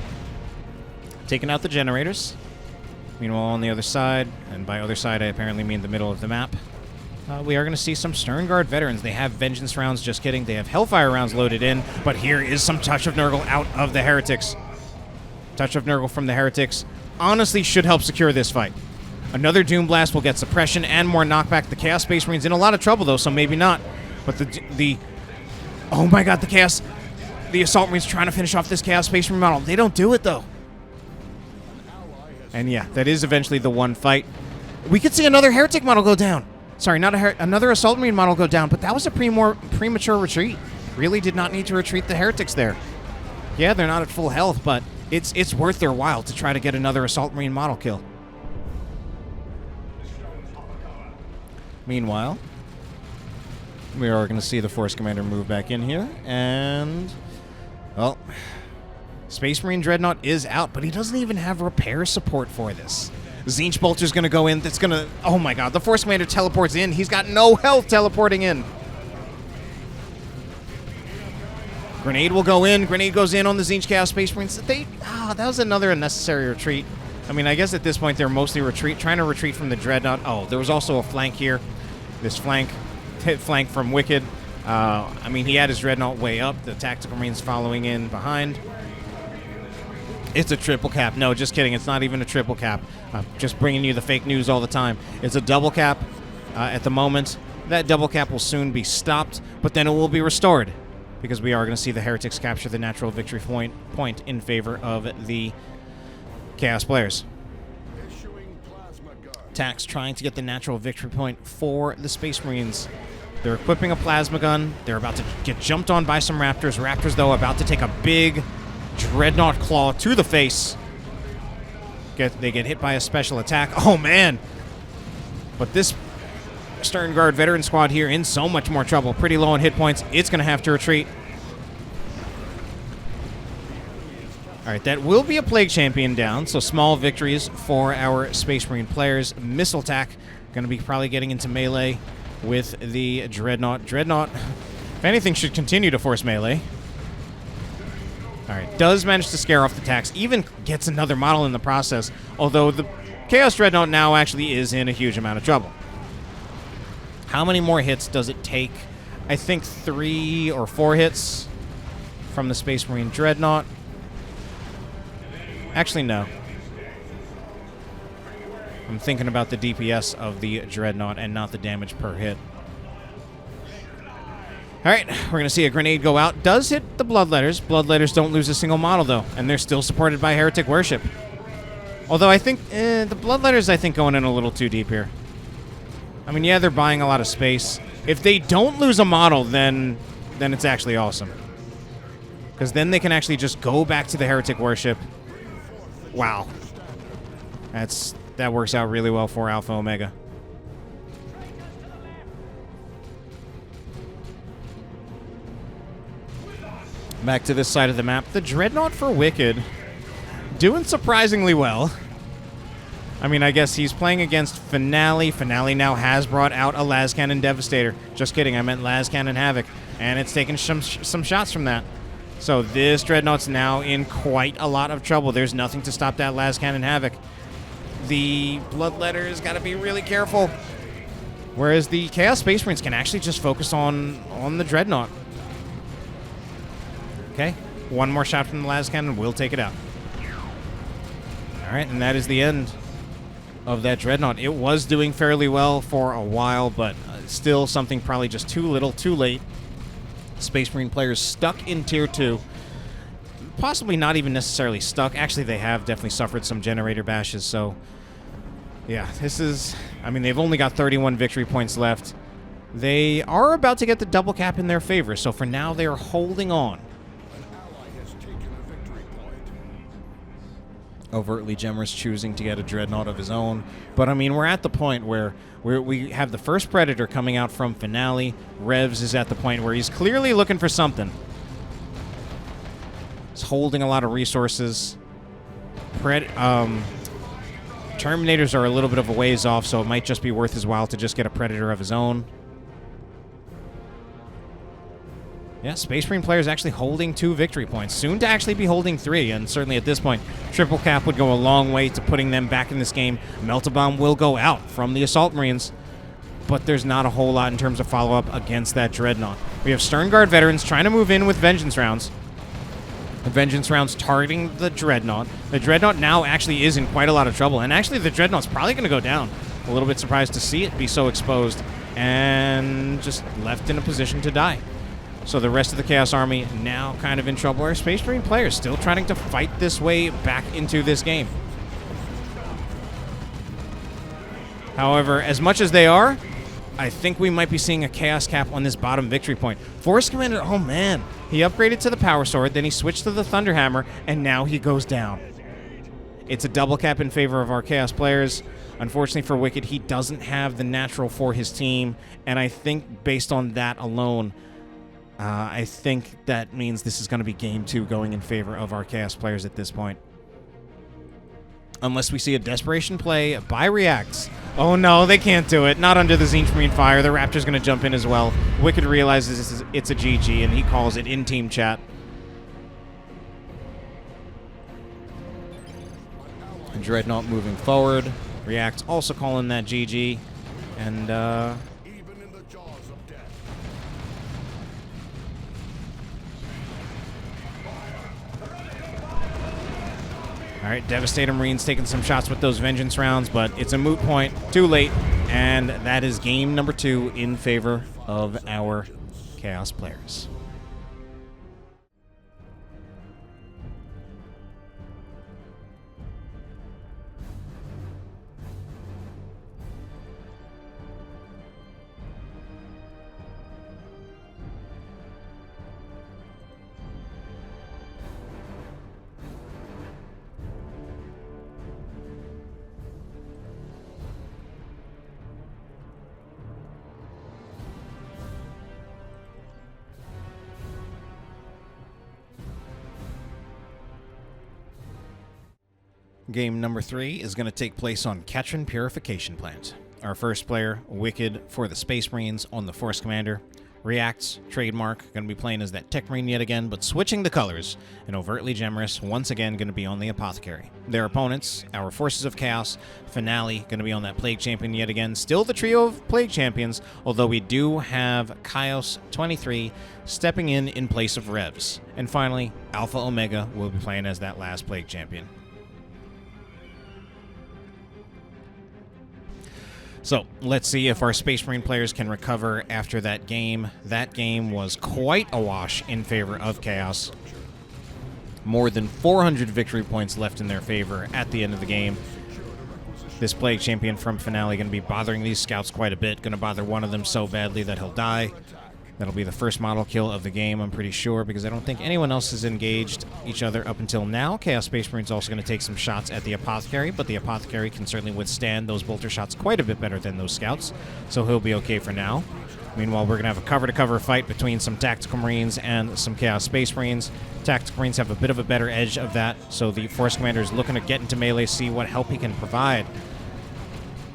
Taking out the generators. Meanwhile, on the other side, and by other side I apparently mean the middle of the map, we are going to see some Sternguard veterans. They have Vengeance rounds, just kidding. They have Hellfire rounds loaded in, but here is some Touch of Nurgle out of the Heretics. Touch of Nurgle from the Heretics honestly should help secure this fight. Another Doom Blast will get suppression and more knockback. The Chaos Space Marines in a lot of trouble, though, so maybe not. But oh my god, the Assault Marines trying to finish off this Chaos Space Marine model. They don't do it, though. And yeah, that is eventually the one fight. We could see another Heretic model go down. Sorry, not another Assault Marine model go down, but that was a premature retreat. Really did not need to retreat the Heretics there. Yeah, they're not at full health, but it's worth their while to try to get another Assault Marine model kill. Meanwhile, we are going to see the Force Commander move back in here, and, well, Space Marine Dreadnought is out, but he doesn't even have repair support for this. Tzeentch Bolter's going to go in. That's going to... Oh, my God. The Force Commander teleports in. He's got no health teleporting in. Grenade will go in. Grenade goes in on the Tzeentch Chaos Space Marines. That was another unnecessary retreat. I mean, I guess at this point they're mostly trying to retreat from the Dreadnought. Oh, there was also a flank here. This flank from wikkyd. I mean, he had his Dreadnought way up. The Tactical Marines following in behind. It's a triple cap. No, just kidding. It's not even a triple cap. I'm just bringing you the fake news all the time. It's a double cap at the moment. That double cap will soon be stopped, but then it will be restored because we are going to see the Heretics capture the natural victory point in favor of the Chaos players. Tax trying to get the natural victory point for the Space Marines. They're equipping a plasma gun. They're about to get jumped on by some Raptors. Raptors, though, about to take a big Dreadnought claw to the face. They get hit by a special attack. Oh, man. But this Stern Guard veteran squad here in so much more trouble. Pretty low on hit points. It's going to have to retreat. All right, that will be a Plague Champion down, so small victories for our Space Marine players. Missile attack going to be probably getting into melee with the Dreadnought. Dreadnought, if anything, should continue to force melee. All right, does manage to scare off the attacks, even gets another model in the process, although the Chaos Dreadnought now actually is in a huge amount of trouble. How many more hits does it take? I think 3 or 4 hits from the Space Marine Dreadnought. Actually, no. I'm thinking about the DPS of the Dreadnought and not the damage per hit. All right, we're going to see a grenade go out. Does hit the Bloodletters. Bloodletters don't lose a single model, though, and they're still supported by Heretic Worship. Although I think the Bloodletters, I think, going in a little too deep here. I mean, yeah, they're buying a lot of space. If they don't lose a model, then it's actually awesome. Because then they can actually just go back to the Heretic Worship. Wow. That works out really well for Alpha Omega. Back to this side of the map. The Dreadnought for wikkyd doing surprisingly well. I mean, I guess he's playing against Finale. Finale now has brought out a Lascannon Devastator. Just kidding, I meant Lascannon Havoc. And it's taken some shots from that. So this Dreadnought's now in quite a lot of trouble. There's nothing to stop that Lascannon Havoc. The Bloodletter's got to be really careful. Whereas the Chaos Space Marines can actually just focus on the Dreadnought. Okay, one more shot from the Lascannon will take it out. All right, and that is the end of that Dreadnought. It was doing fairly well for a while, but still something probably just too little, too late. Space Marine players stuck in Tier 2. Possibly not even necessarily stuck. Actually, they have definitely suffered some generator bashes, so yeah, this is... I mean, they've only got 31 victory points left. They are about to get the double cap in their favor, so for now they are holding on. Overtly Gemerous choosing to get a Dreadnought of his own. But, I mean, we're at the point where we have the first Predator coming out from Finale. Revs is at the point where he's clearly looking for something. He's holding a lot of resources. Terminators are a little bit of a ways off, so it might just be worth his while to just get a Predator of his own. Yeah, Space Marine players actually holding 2 victory points. Soon to actually be holding 3, and certainly at this point, triple cap would go a long way to putting them back in this game. Melt-A-Bomb will go out from the Assault Marines, but there's not a whole lot in terms of follow-up against that Dreadnought. We have Stern Guard veterans trying to move in with Vengeance rounds. The Vengeance rounds targeting the Dreadnought. The Dreadnought now actually is in quite a lot of trouble, and actually the Dreadnought's probably going to go down. A little bit surprised to see it be so exposed and just left in a position to die. So the rest of the Chaos Army now kind of in trouble. Our Space Marine players still trying to fight this way back into this game. However, as much as they are, I think we might be seeing a Chaos Cap on this bottom victory point. Force Commander, oh man, he upgraded to the Power Sword, then he switched to the Thunder Hammer, and now he goes down. It's a double cap in favor of our Chaos players. Unfortunately for wikkyd, he doesn't have the natural for his team, and I think based on that alone, I think that means this is going to be Game 2 going in favor of our Chaos players at this point. Unless we see a desperation play by Reacts. Oh no, they can't do it. Not under the Tzeentch Marine fire. The Raptor's going to jump in as well. wikkyd realizes it's a GG, and he calls it in team chat. And Dreadnought moving forward. Reacts also calling that GG. And, right, Devastator Marines taking some shots with those Vengeance rounds, but it's a moot point. Too late. And that is game number 2 in favor of our Chaos players. Game number 3 is going to take place on Katrin Purification Plant. Our first player, wikkyd for the Space Marines on the Force Commander. Reacts, trademark, going to be playing as that Tech Marine yet again, but switching the colors. And Overtly Gemerous, once again, going to be on the Apothecary. Their opponents, our Forces of Chaos, Taneli, going to be on that Plague Champion yet again. Still the trio of Plague Champions, although we do have Chaos 23 stepping in place of Revs. And finally, Alpha Omega will be playing as that last Plague Champion. So, let's see if our Space Marine players can recover after that game. That game was quite a wash in favor of Chaos. More than 400 victory points left in their favor at the end of the game. This Plague Champion from Taneli going to be bothering these scouts quite a bit. Going to bother one of them so badly that he'll die. That'll be the first model kill of the game, I'm pretty sure, because I don't think anyone else has engaged each other up until now. Chaos Space Marine's also going to take some shots at the Apothecary, but the Apothecary can certainly withstand those bolter shots quite a bit better than those scouts, so he'll be okay for now. Meanwhile, we're going to have a cover-to-cover fight between some Tactical Marines and some Chaos Space Marines. Tactical Marines have a bit of a better edge of that, so the Force Commander is looking to get into melee, see what help he can provide.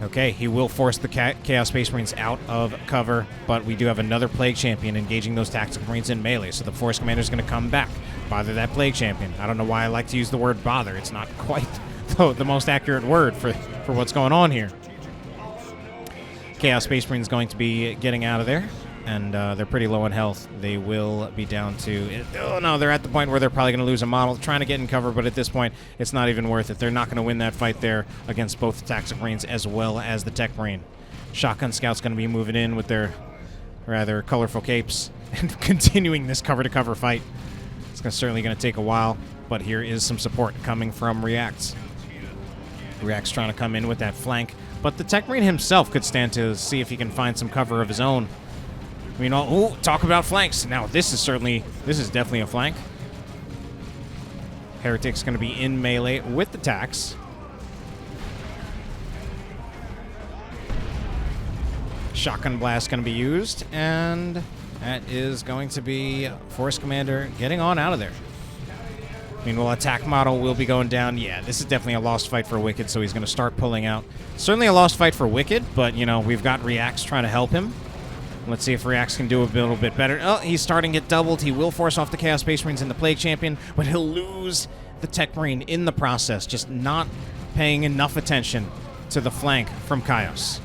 Okay, he will force the Chaos Space Marines out of cover, but we do have another Plague Champion engaging those Tactical Marines in melee, so the Force Commander is going to come back, bother that Plague Champion. I don't know why I like to use the word bother. It's not quite the most accurate word for what's going on here. Chaos Space Marine is going to be getting out of there, and they're pretty low in health. They will be down to... Oh, no, they're at the point where they're probably going to lose a model, trying to get in cover, but at this point, it's not even worth it. They're not going to win that fight there against both the Tactical Marines as well as the Tech Marine. Shotgun Scout's going to be moving in with their rather colorful capes and continuing this cover-to-cover fight. It's certainly going to take a while, but here is some support coming from Reacts. Reacts trying to come in with that flank, but the Tech Marine himself could stand to see if he can find some cover of his own. I mean, talk about flanks. Now, this is definitely a flank. Heretic's going to be in melee with the tax. Shotgun Blast going to be used, and that is going to be Force Commander getting on out of there. Meanwhile, attack model will be going down. Yeah, this is definitely a lost fight for wikkyd, so he's going to start pulling out. Certainly a lost fight for wikkyd, but, you know, we've got Reacts trying to help him. Let's see if Reacts can do a little bit better. Oh, he's starting to get doubled. He will force off the Chaos Space Marines and the Plague Champion, but he'll lose the Tech Marine in the process, just not paying enough attention to the flank from Chaos.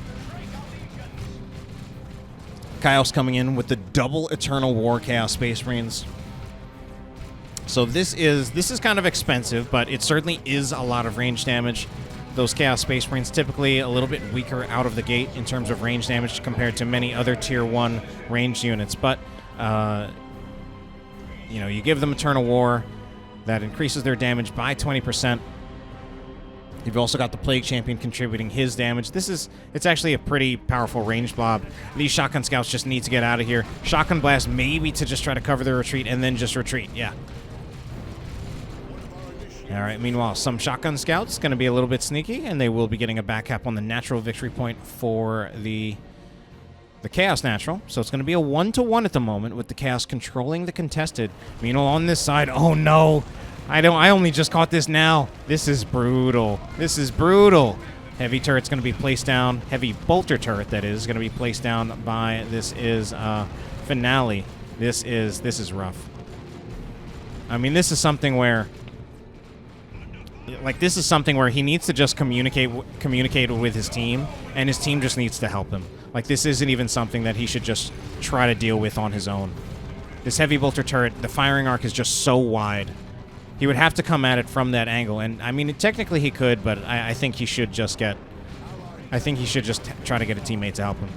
Chaos coming in with the double Eternal War Chaos Space Marines. So this is kind of expensive, but it certainly is a lot of range damage. Those Chaos Space Marines typically a little bit weaker out of the gate in terms of range damage compared to many other Tier 1 ranged units. But, you know, you give them Eternal War, that increases their damage by 20%. You've also got the Plague Champion contributing his damage. It's actually a pretty powerful ranged blob. These Shotgun Scouts just need to get out of here. Shotgun Blast maybe to just try to cover their retreat and then just retreat, yeah. All right, meanwhile, some Shotgun Scouts going to be a little bit sneaky, and they will be getting a back cap on the natural victory point for the Chaos Natural. So it's going to be a 1-to-1 at the moment with the Chaos controlling the contested. Meanwhile, on this side, oh no, I only just caught this now. This is brutal. This is brutal. Heavy turret's going to be placed down. Heavy bolter turret, that is, going to be placed down by, this is Taneli. This is rough. I mean, this is something where... Like, this is something where he needs to just communicate with his team, and his team just needs to help him. Like, this isn't even something that he should just try to deal with on his own. This heavy bolter turret, the firing arc is just so wide. He would have to come at it from that angle. And, I mean, technically he could, but I think he should just get... I think he should just try to get a teammate to help him.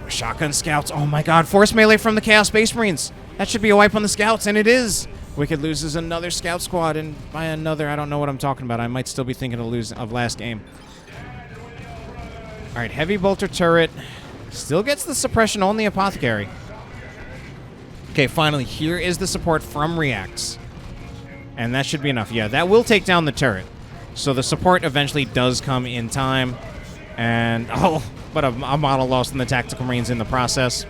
Shotgun scouts. Oh, my God. Force melee from the Chaos Space Marines. That should be a wipe on the scouts, and it is. Wikkyd loses another scout squad, and by another, I don't know what I'm talking about. I might still be thinking of last game. All right, heavy bolter turret. Still gets the suppression on the Apothecary. Okay, finally, here is the support from Reacts. And that should be enough. Yeah, that will take down the turret. So the support eventually does come in time. And, oh, but a model lost in the Tactical Marines in the process.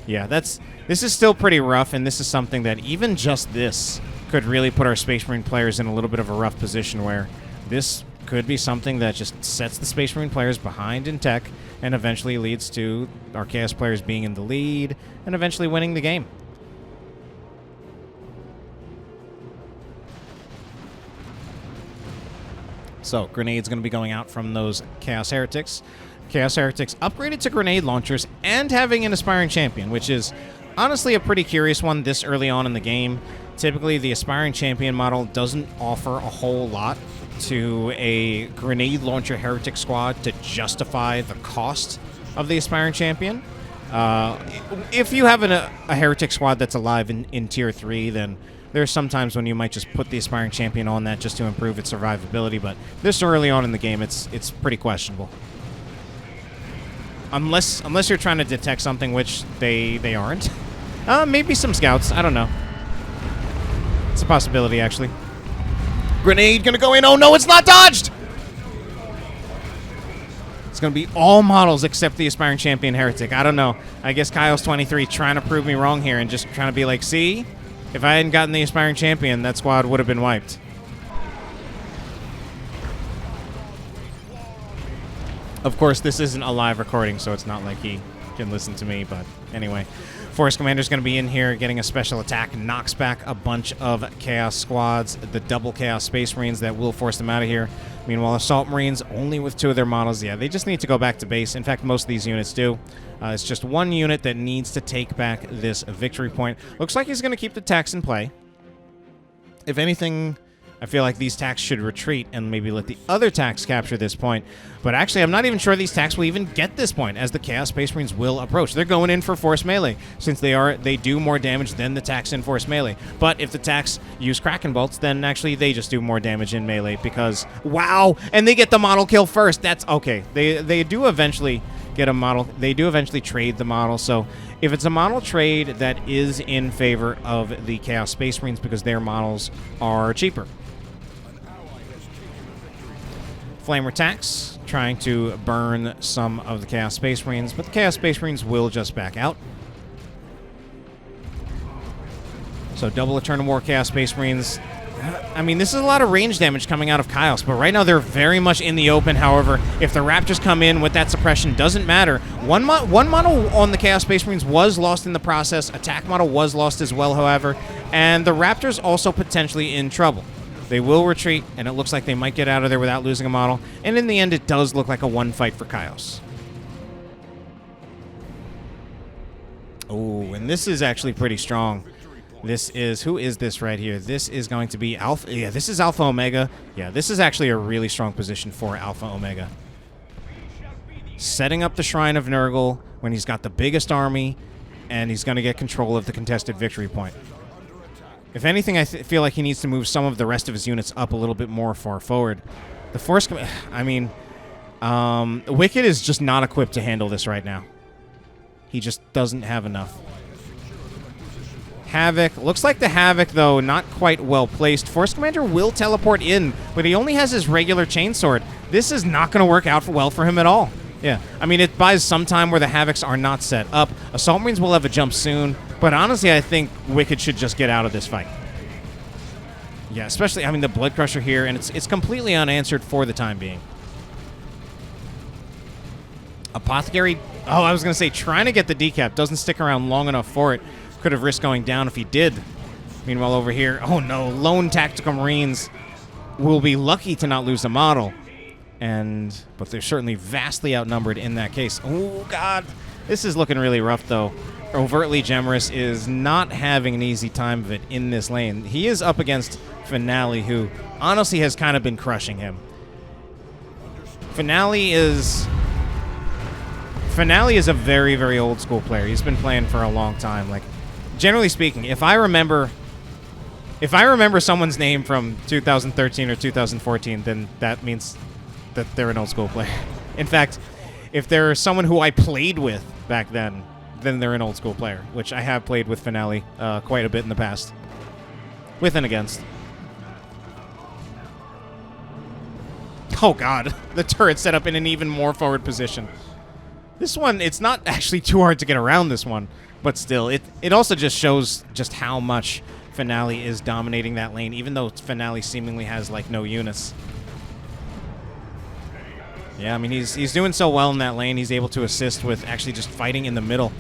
Yeah, this is still pretty rough, and this is something that even just this could really put our Space Marine players in a little bit of a rough position where this could be something that just sets the Space Marine players behind in tech and eventually leads to our Chaos players being in the lead and eventually winning the game. So, grenades going to be going out from those Chaos Heretics. Chaos Heretics upgraded to grenade launchers and having an Aspiring Champion, which is honestly a pretty curious one this early on in the game. Typically, the Aspiring Champion model doesn't offer a whole lot to a grenade launcher Heretic squad to justify the cost of the Aspiring Champion. If you have a Heretic squad that's alive in Tier 3, then there's some times when you might just put the Aspiring Champion on that just to improve its survivability, but this early on in the game, it's pretty questionable. Unless you're trying to detect something, which they aren't. Maybe some scouts. I don't know. It's a possibility, actually. Grenade gonna go in. Oh, no, it's not dodged! It's gonna be all models except the Aspiring Champion Heretic. I don't know. I guess Kyle's 23 trying to prove me wrong here and just trying to be like, see? If I hadn't gotten the Aspiring Champion, that squad would have been wiped. Of course, this isn't a live recording, so it's not like he can listen to me, but anyway. Force Commander's going to be in here getting a special attack, knocks back a bunch of Chaos squads, the double Chaos Space Marines that will force them out of here. Meanwhile, Assault Marines, only with 2 of their models, yeah, they just need to go back to base. In fact, most of these units do. It's just one unit that needs to take back this victory point. Looks like he's going to keep the tax in play. If anything, I feel like these tax should retreat and maybe let the other tax capture this point. But actually, I'm not even sure these tax will even get this point, as the Chaos Space Marines will approach. They're going in for force melee, since they do more damage than the tax in force melee. But if the tax use Kraken Bolts, then actually they just do more damage in melee because, wow, and they get the model kill first. That's okay. They do eventually get a model. They do eventually trade the model, so if it's a model trade, that is in favor of the Chaos Space Marines because their models are cheaper. Flamer attacks, trying to burn some of the Chaos Space Marines, but the Chaos Space Marines will just back out. So double Eternal War Chaos Space Marines. I mean, this is a lot of range damage coming out of Chaos, but right now they're very much in the open. However, if the Raptors come in with that suppression, doesn't matter. One model on the Chaos Space Marines was lost in the process. Attack model was lost as well, however, and the Raptors also potentially in trouble. They will retreat, and it looks like they might get out of there without losing a model. And in the end, it does look like a one fight for Chaos. Oh, and this is actually pretty strong. This is... Who is this right here? This is going to be Alpha... Yeah, this is Alpha Omega. Yeah, this is actually a really strong position for Alpha Omega. Setting up the Shrine of Nurgle when he's got the biggest army, and he's going to get control of the contested victory point. If anything, I feel like he needs to move some of the rest of his units up a little bit more far forward. The Force... I mean, Wikkyd is just not equipped to handle this right now. He just doesn't have enough. Havoc. Looks like the Havoc, though, not quite well placed. Force Commander will teleport in, but he only has his regular Chainsword. This is not going to work out well for him at all. Yeah, I mean, it buys some time where the Havocs are not set up. Assault Marines will have a jump soon, but honestly, I think Wikkyd should just get out of this fight. Yeah, especially, I mean, the Blood Crusher here, and it's completely unanswered for the time being. Apothecary, oh, I was going to say, trying to get the decap, doesn't stick around long enough for it. Could have risked going down if he did. Meanwhile, over here, oh no, lone Tactical Marines will be lucky to not lose a model. But they're certainly vastly outnumbered in that case. Oh, God. This is looking really rough, though. Overtly Gemerous is not having an easy time of it in this lane. He is up against Taneli, who honestly has kind of been crushing him. Taneli is a very, very old school player. He's been playing for a long time. Like, generally speaking, if I remember someone's name from 2013 or 2014, then that means that they're an old school player. In fact, if they're someone who I played with back then they're an old school player, which I have played with Taneli quite a bit in the past. With and against. Oh god, the turret's set up in an even more forward position. This one, it's not actually too hard to get around this one, but still, it also just shows just how much Taneli is dominating that lane, even though Taneli seemingly has, like, no units. Yeah, I mean, he's doing so well in that lane, he's able to assist with actually just fighting in the middle.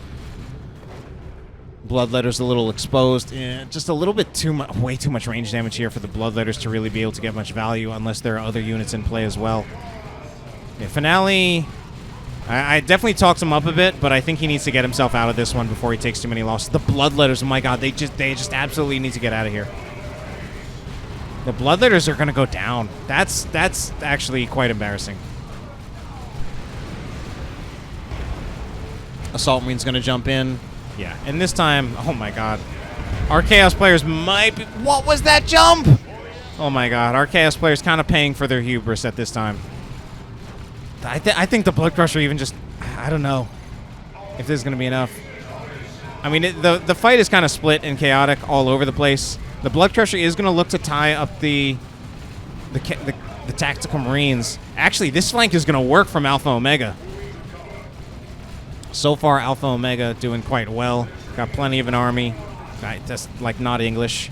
Bloodletter's a little exposed. Just a little bit way too much range damage here for the Bloodletters to really be able to get much value unless there are other units in play as well. Yeah, Taneli, I definitely talked him up a bit, but I think he needs to get himself out of this one before he takes too many losses. The Bloodletters, oh my god, they just absolutely need to get out of here. The Bloodletters are going to go down. That's actually quite embarrassing. Assault Marine's going to jump in. Yeah, and this time, oh my god. Our Chaos players might be... What was that jump? Oh my god, our Chaos players kind of paying for their hubris at this time. I think the Blood Crusher even just... I don't know if this is going to be enough. I mean, the fight is kind of split and chaotic all over the place. The Blood Crusher is going to look to tie up the Tactical Marines. Actually, this flank is going to work from Alpha Omega. So far, Alpha Omega doing quite well. Got plenty of an army. That's, like, not English.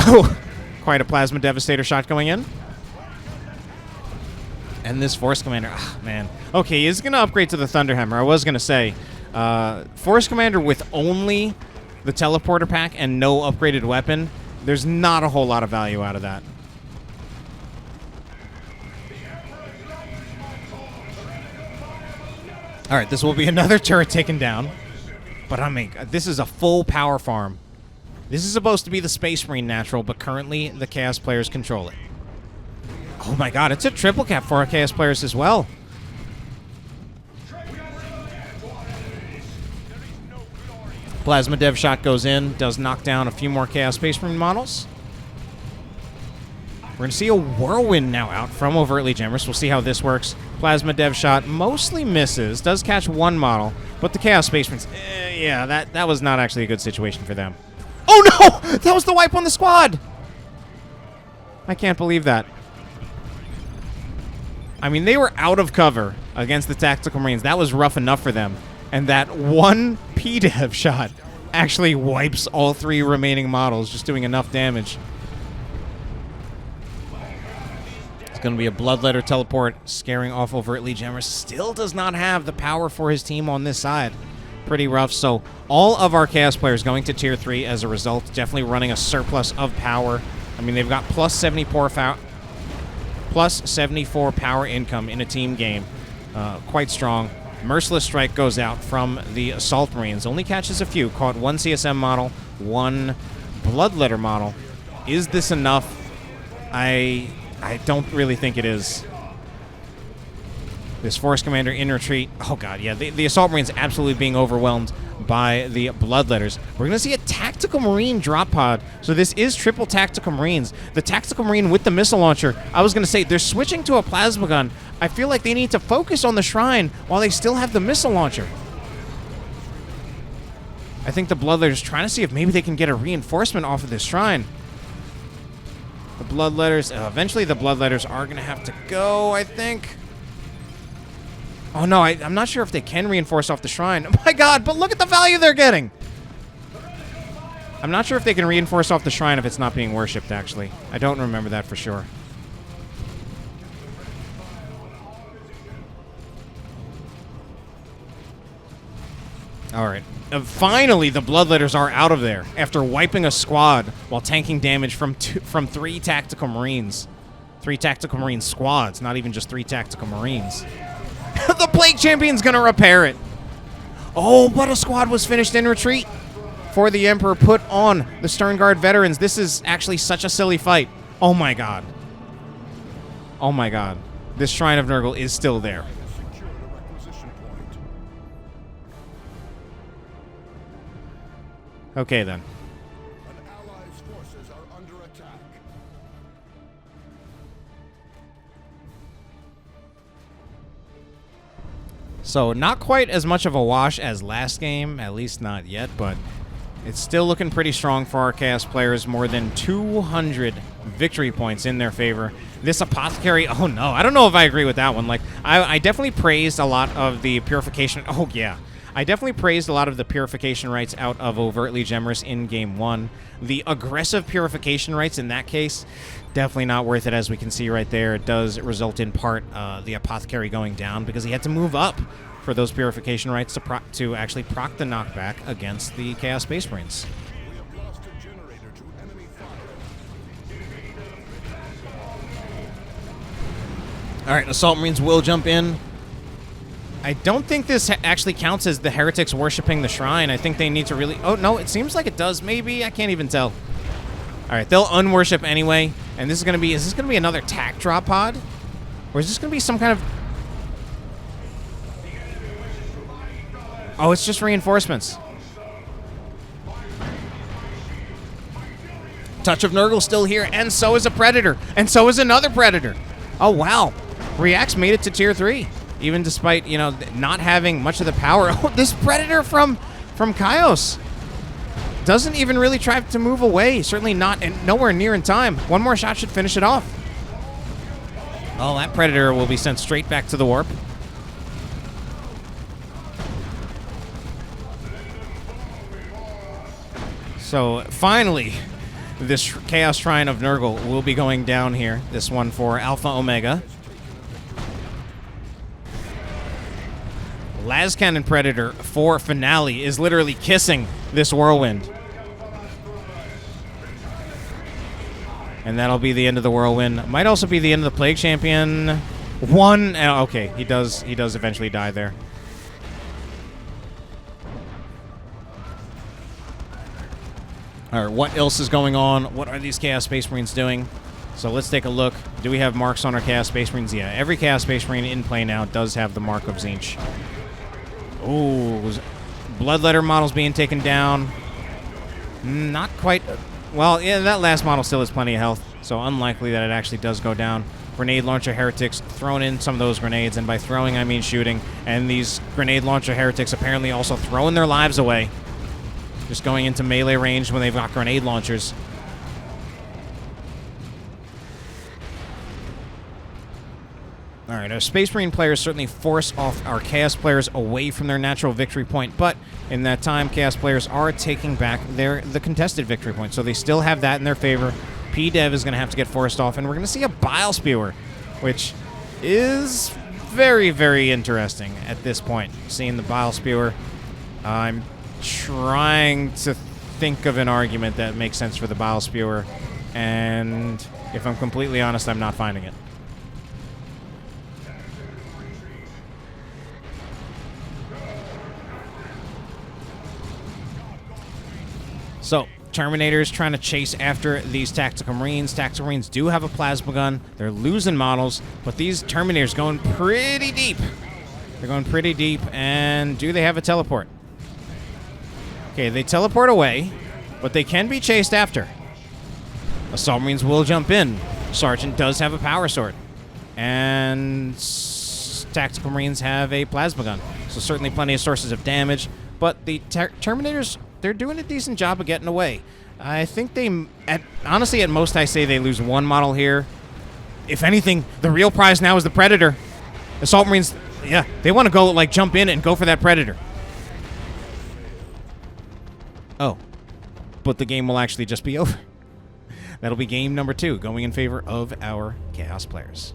Oh, quite a Plasma Devastator shot going in. And this Force Commander, man. Okay, he's going to upgrade to the Thunderhammer. I was going to say, Force Commander with only the Teleporter pack and no upgraded weapon, there's not a whole lot of value out of that. All right, this will be another turret taken down. But I mean, this is a full power farm. This is supposed to be the Space Marine natural, but currently the Chaos players control it. Oh my god, it's a triple cap for our Chaos players as well. Plasma Dev Shot goes in, does knock down a few more Chaos Space Marine models. We're going to see a Whirlwind now out from Overtly Gemerous. We'll see how this works. Plasma Dev Shot mostly misses, does catch one model, but the Chaos Space Marines, yeah, that was not actually a good situation for them. Oh no! That was the wipe on the squad! I can't believe that. I mean, they were out of cover against the Tactical Marines. That was rough enough for them. And that one P-Dev shot actually wipes all three remaining models, just doing enough damage. Going to be a Bloodletter teleport, scaring off Overtly Gemerous. Still does not have the power for his team on this side. Pretty rough. So all of our Chaos players going to Tier 3 as a result. Definitely running a surplus of power. I mean, they've got plus 74 power income in a team game. Quite strong. Merciless Strike goes out from the Assault Marines. Only catches a few. Caught one CSM model, one Bloodletter model. Is this enough? I don't really think it is. This Force Commander in retreat. Oh god, yeah. The Assault Marines absolutely being overwhelmed by the Bloodletters. We're going to see a Tactical Marine drop pod. So this is triple Tactical Marines. The Tactical Marine with the missile launcher. I was going to say, they're switching to a plasma gun. I feel like they need to focus on the Shrine while they still have the missile launcher. I think the Bloodletters trying to see if maybe they can get a reinforcement off of this Shrine. The Bloodletters, eventually the Bloodletters are going to have to go, I think. Oh no, I'm not sure if they can reinforce off the Shrine. Oh my god, but look at the value they're getting! I'm not sure if they can reinforce off the Shrine if it's not being worshipped, actually. I don't remember that for sure. Alright. Finally, the Bloodletters are out of there after wiping a squad while tanking damage from three Tactical Marines. 3 Tactical Marine squads, not even just 3 Tactical Marines. The Plague Champion's gonna repair it. Oh, but a squad was finished in retreat for the Emperor put on the Stern Guard veterans. This is actually such a silly fight. Oh my god. Oh my god. This Shrine of Nurgle is still there. Okay then. So not quite as much of a wash as last game, at least not yet, but it's still looking pretty strong for our Chaos players. More than 200 victory points in their favor. This Apothecary, oh no, I don't know if I agree with that one. Like, I definitely praised a lot of the purification. Oh yeah, I definitely praised a lot of the purification rites out of Overtly Gemerous in Game 1. The aggressive purification rites in that case, definitely not worth it, as we can see right there. It does result in part the Apothecary going down because he had to move up for those purification rites to actually proc the knockback against the Chaos Space Marines. Alright, Assault Marines will jump in. I don't think this actually counts as the heretics worshipping the shrine. I think they need to really... Oh, no, it seems like it does. Maybe. I can't even tell. Alright, they'll unworship anyway. And this is going to be... Is this going to be another tack drop pod? Or is this going to be some kind of... Oh, it's just reinforcements. Touch of Nurgle still here, and so is a Predator. And so is another Predator. Oh, wow. Reacts made it to Tier 3. Even despite, you know, not having much of the power. Oh, this Predator from Chaos doesn't even really try to move away. Certainly not, and nowhere near in time. One more shot should finish it off. Oh, that Predator will be sent straight back to the warp. So, finally, this Chaos Shrine of Nurgle will be going down here. This one for Alpha Omega. Lascannon Predator for Finale is literally kissing this Whirlwind. And that'll be the end of the Whirlwind. Might also be the end of the Plague Champion. One. Okay, he does eventually die there. All right, what else is going on? What are these Chaos Space Marines doing? So let's take a look. Do we have marks on our Chaos Space Marines? Yeah, every Chaos Space Marine in play now does have the mark of Tzeentch. Ooh, Bloodletter model's being taken down. Not quite. Well, yeah, that last model still has plenty of health, so unlikely that it actually does go down. Grenade launcher heretics throwing in some of those grenades, and by throwing I mean shooting. And these grenade launcher heretics apparently also throwing their lives away. Just going into melee range when they've got grenade launchers. Alright, our Space Marine players certainly force off our Chaos players away from their natural victory point, but in that time, Chaos players are taking back the contested victory point, so they still have that in their favor. P-Dev is going to have to get forced off, and we're going to see a Bile Spewer, which is very, very interesting at this point, seeing the Bile Spewer. I'm trying to think of an argument that makes sense for the Bile Spewer, and if I'm completely honest, I'm not finding it. So, Terminator's trying to chase after these Tactical Marines. Tactical Marines do have a plasma gun. They're losing models, but these Terminators going pretty deep. They're going pretty deep, and do they have a teleport? Okay, they teleport away, but they can be chased after. Assault Marines will jump in. Sergeant does have a power sword. And Tactical Marines have a plasma gun. So certainly plenty of sources of damage, but the Terminators... they're doing a decent job of getting away. I think honestly, at most, I say they lose one model here. If anything, the real prize now is the Predator. Assault Marines, yeah, they want to go, like, jump in and go for that Predator. Oh, but the game will actually just be over. That'll be game number 2, going in favor of our Chaos players.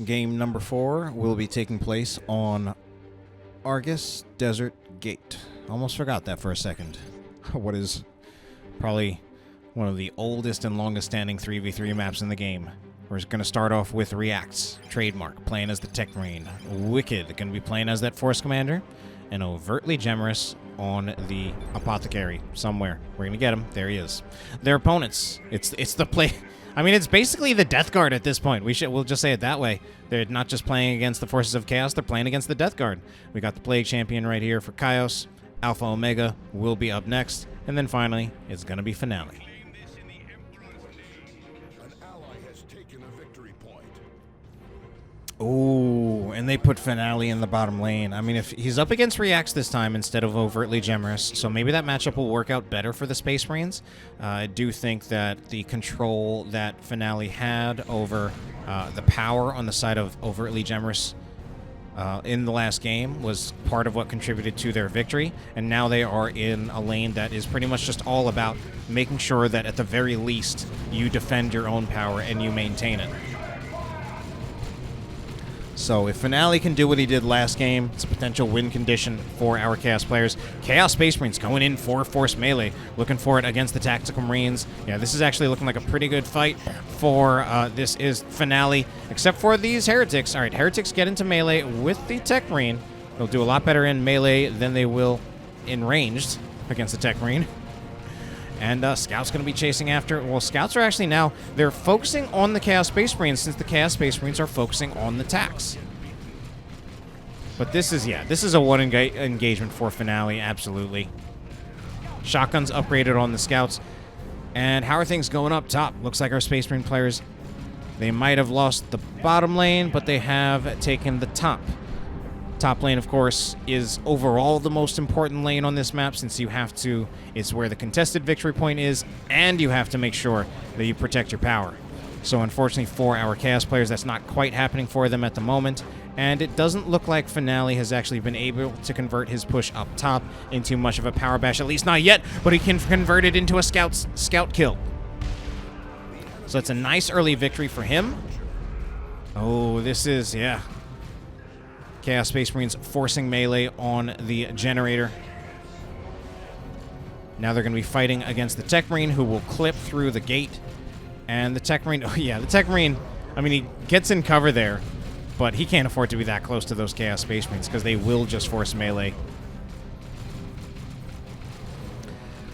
Game number 4 will be taking place on Argus Desert Gate. Almost forgot that for a second. What is probably one of the oldest and longest standing 3v3 maps in the game. We're going to start off with Reacts, Trademark, playing as the Tech Marine. wikkyd, going to be playing as that Force Commander. And Overtly Gemerous on the Apothecary somewhere. We're going to get him. There he is. Their opponents, it's the play... I mean, it's basically the Death Guard at this point. We'll just say it that way. They're not just playing against the Forces of Chaos, they're playing against the Death Guard. We got the Plague Champion right here for Chaos. Alpha Omega will be up next. And then finally, it's going to be Finale. Oh, and they put Finale in the bottom lane. I mean, if he's up against Reacts this time instead of Overtly Gemerous, so maybe that matchup will work out better for the Space Marines. I do think that the control that Finale had over the power on the side of Overtly Gemerous in the last game was part of what contributed to their victory, and now they are in a lane that is pretty much just all about making sure that at the very least you defend your own power and you maintain it. So if Finale can do what he did last game, it's a potential win condition for our Chaos players. Chaos Space Marines going in for Force Melee, looking for it against the Tactical Marines. Yeah, this is actually looking like a pretty good fight for this is Finale, except for these Heretics. All right, Heretics get into melee with the Tech Marine. They'll do a lot better in melee than they will in ranged against the Tech Marine. And Scout's going to be chasing after... Well, Scouts are actually now... They're focusing on the Chaos Space Marines since the Chaos Space Marines are focusing on the Tax. But this is, yeah, this is a one engagement for Finale, absolutely. Shotguns upgraded on the Scouts. And how are things going up top? Looks like our Space Marine players, they might have lost the bottom lane, but they have taken the top. Top lane, of course, is overall the most important lane on this map since you have to... It's where the contested victory point is, and you have to make sure that you protect your power. So unfortunately for our Chaos players, that's not quite happening for them at the moment, and it doesn't look like Finale has actually been able to convert his push up top into much of a power bash, at least not yet, but he can convert it into a scout kill. So it's a nice early victory for him. Oh, this is, yeah... Chaos Space Marines forcing melee on the generator. Now they're going to be fighting against the Tech Marine, who will clip through the gate. And the Tech Marine, oh yeah, the Tech Marine, I mean, he gets in cover there, but he can't afford to be that close to those Chaos Space Marines because they will just force melee.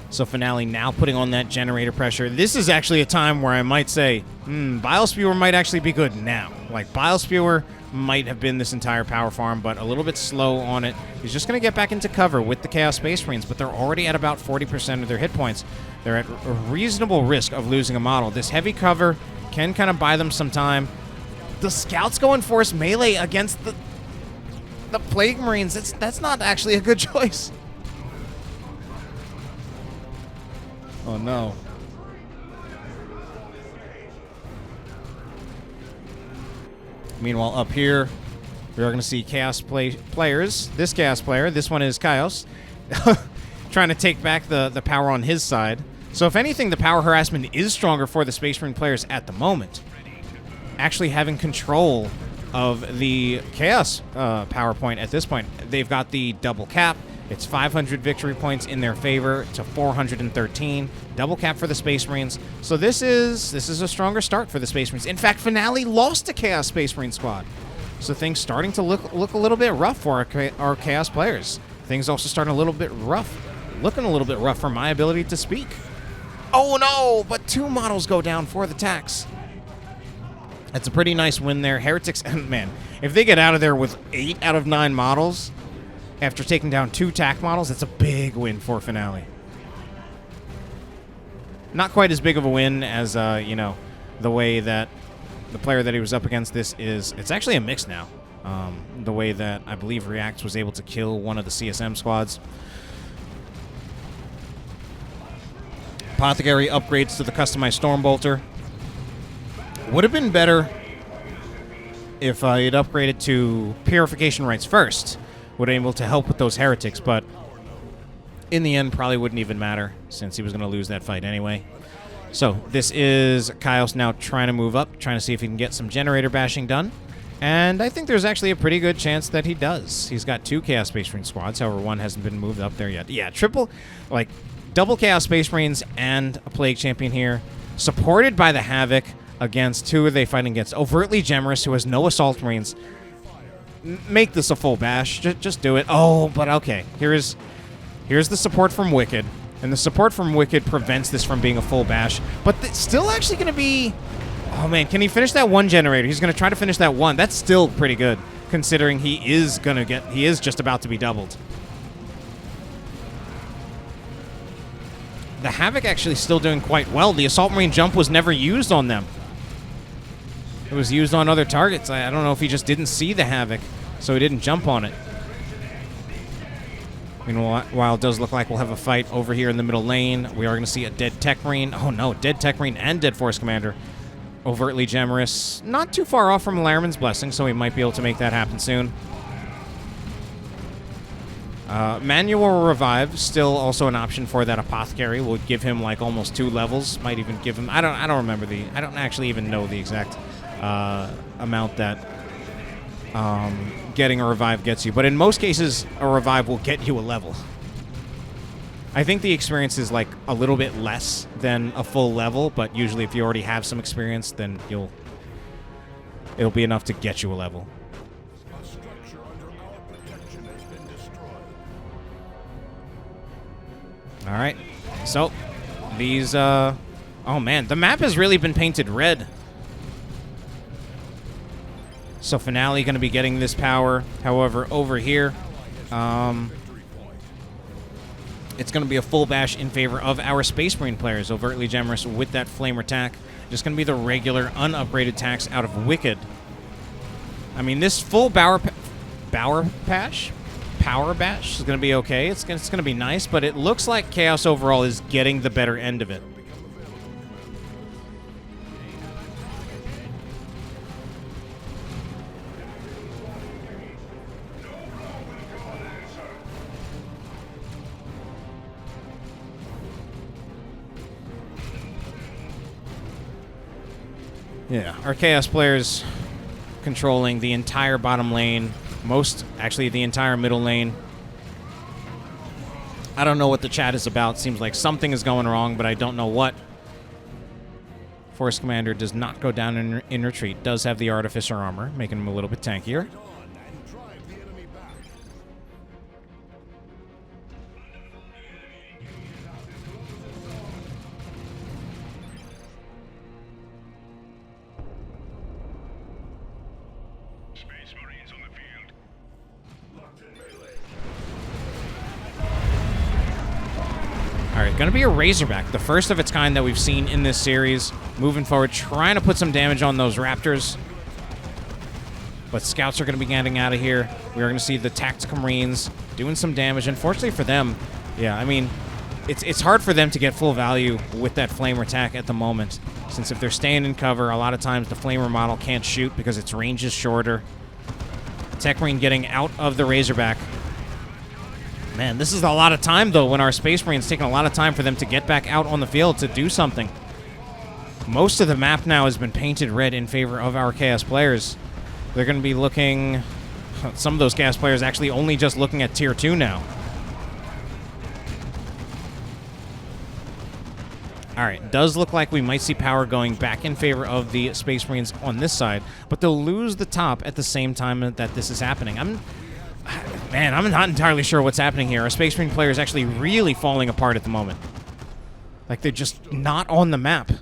So Finale now putting on that generator pressure. This is actually a time where I might say, Bile Spewer might actually be good now. Like, Bile Spewer might have been this entire power farm, but a little bit slow on it. He's just going to get back into cover with the Chaos Space Marines, but they're already at about 40% of their hit points. They're at a reasonable risk of losing a model. This heavy cover can kind of buy them some time. The Scouts go and force melee against the Plague Marines. That's not actually a good choice. Oh, no. Meanwhile, up here, we are going to see Chaos players. This Chaos player, this one is Chaos, trying to take back the power on his side. So if anything, the power harassment is stronger for the Space Marine players at the moment. Actually having control of the Chaos power point at this point. They've got the double cap. It's 500 victory points in their favor to 413. Double cap for the Space Marines. So this is a stronger start for the Space Marines. In fact, Finale lost to Chaos Space Marine squad. So things starting to look a little bit rough for our Chaos players. Things also starting a little bit rough. Looking a little bit rough for my ability to speak. Oh no, but 2 models go down for the Tax. That's a pretty nice win there. Heretics, and man, if they get out of there with 8 out of 9 models, after taking down 2 TAC models, that's a big win for Finale. Not quite as big of a win as, you know, the way that the player that he was up against this is. It's actually a mix now. The way that I believe Reacts was able to kill one of the CSM squads. Apothecary upgrades to the customized Stormbolter. Would have been better if I had upgraded to Purification Rites first. Would have been able to help with those Heretics, but in the end probably wouldn't even matter since he was going to lose that fight anyway. So this is Kyle's now trying to move up, trying to see if he can get some generator bashing done. And I think there's actually a pretty good chance that he does. He's got 2 Chaos Space Marine squads, however, one hasn't been moved up there yet. Yeah, double Chaos Space Marines and a Plague Champion here, supported by the Havoc against who are they fighting against? Overtly Gemerous, who has no Assault Marines. Make this a full bash. Just do it. Oh, but okay. Here's the support from wikkyd, and the support from wikkyd prevents this from being a full bash. But it's still actually going to be... Oh, man, can he finish that 1 generator? He's going to try to finish that 1. That's still pretty good, considering he is just about to be doubled. The Havoc actually still doing quite well. The Assault Marine jump was never used on them. It was used on other targets. I don't know if he just didn't see the Havoc, so he didn't jump on it. Meanwhile, it does look like we'll have a fight over here in the middle lane. We are going to see a dead Tech Marine. Oh, no, dead Tech Marine and dead Force Commander. Overtly Gemerous. Not too far off from Lariman's Blessing, so we might be able to make that happen soon. Manual Revive, still also an option for that Apothecary. Will give him like almost 2 levels. Might even give him... I don't remember I don't actually even know the exact amount that getting a Revive gets you. But in most cases, a Revive will get you a level. I think the experience is like a little bit less than a full level, but usually if you already have some experience, then it'll be enough to get you a level. All right, so these oh man, the map has really been painted red. So Taneli going to be getting this power. However, over here, it's going to be a full bash in favor of our Space Marine players. Overtly Gemerous with that Flamer attack. Just going to be the regular, unupgraded attacks out of wikkyd. I mean, this full power bash is going to be okay. It's going to be nice, but it looks like Chaos overall is getting the better end of it. Yeah, our Chaos players controlling the entire bottom lane, actually the entire middle lane. I don't know what the chat is about. Seems like something is going wrong, but I don't know what. Force Commander does not go down in retreat. Does have the Artificer armor, making him a little bit tankier. Alright, going to be a Razorback, the first of its kind that we've seen in this series. Moving forward, trying to put some damage on those Raptors. But Scouts are going to be getting out of here. We are going to see the Tactical Marines doing some damage. Unfortunately for them, yeah, I mean, it's hard for them to get full value with that Flamer attack at the moment. Since if they're staying in cover, a lot of times the Flamer model can't shoot because its range is shorter. Tech Marine getting out of the Razorback. Man, this is a lot of time, though, when our Space Marine's taking a lot of time for them to get back out on the field to do something. Most of the map now has been painted red in favor of our Chaos players. They're going to be looking... Some of those Chaos players actually only just looking at Tier 2 now. Alright, does look like we might see power going back in favor of the Space Marines on this side, but they'll lose the top at the same time that this is happening. Man, I'm not entirely sure what's happening here. Our Space Marine player is actually really falling apart at the moment. Like, they're just not on the map.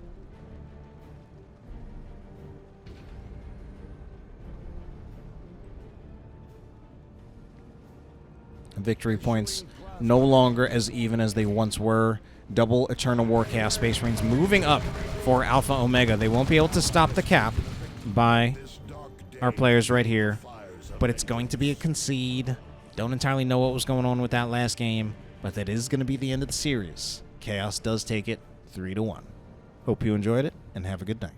Victory points no longer as even as they once were. Double Eternal War Chaos Space Marines moving up for Alpha Omega. They won't be able to stop the cap by our players right here. But it's going to be a concede. Don't entirely know what was going on with that last game, but that is going to be the end of the series. Chaos does take it 3-1. Hope you enjoyed it, and have a good night.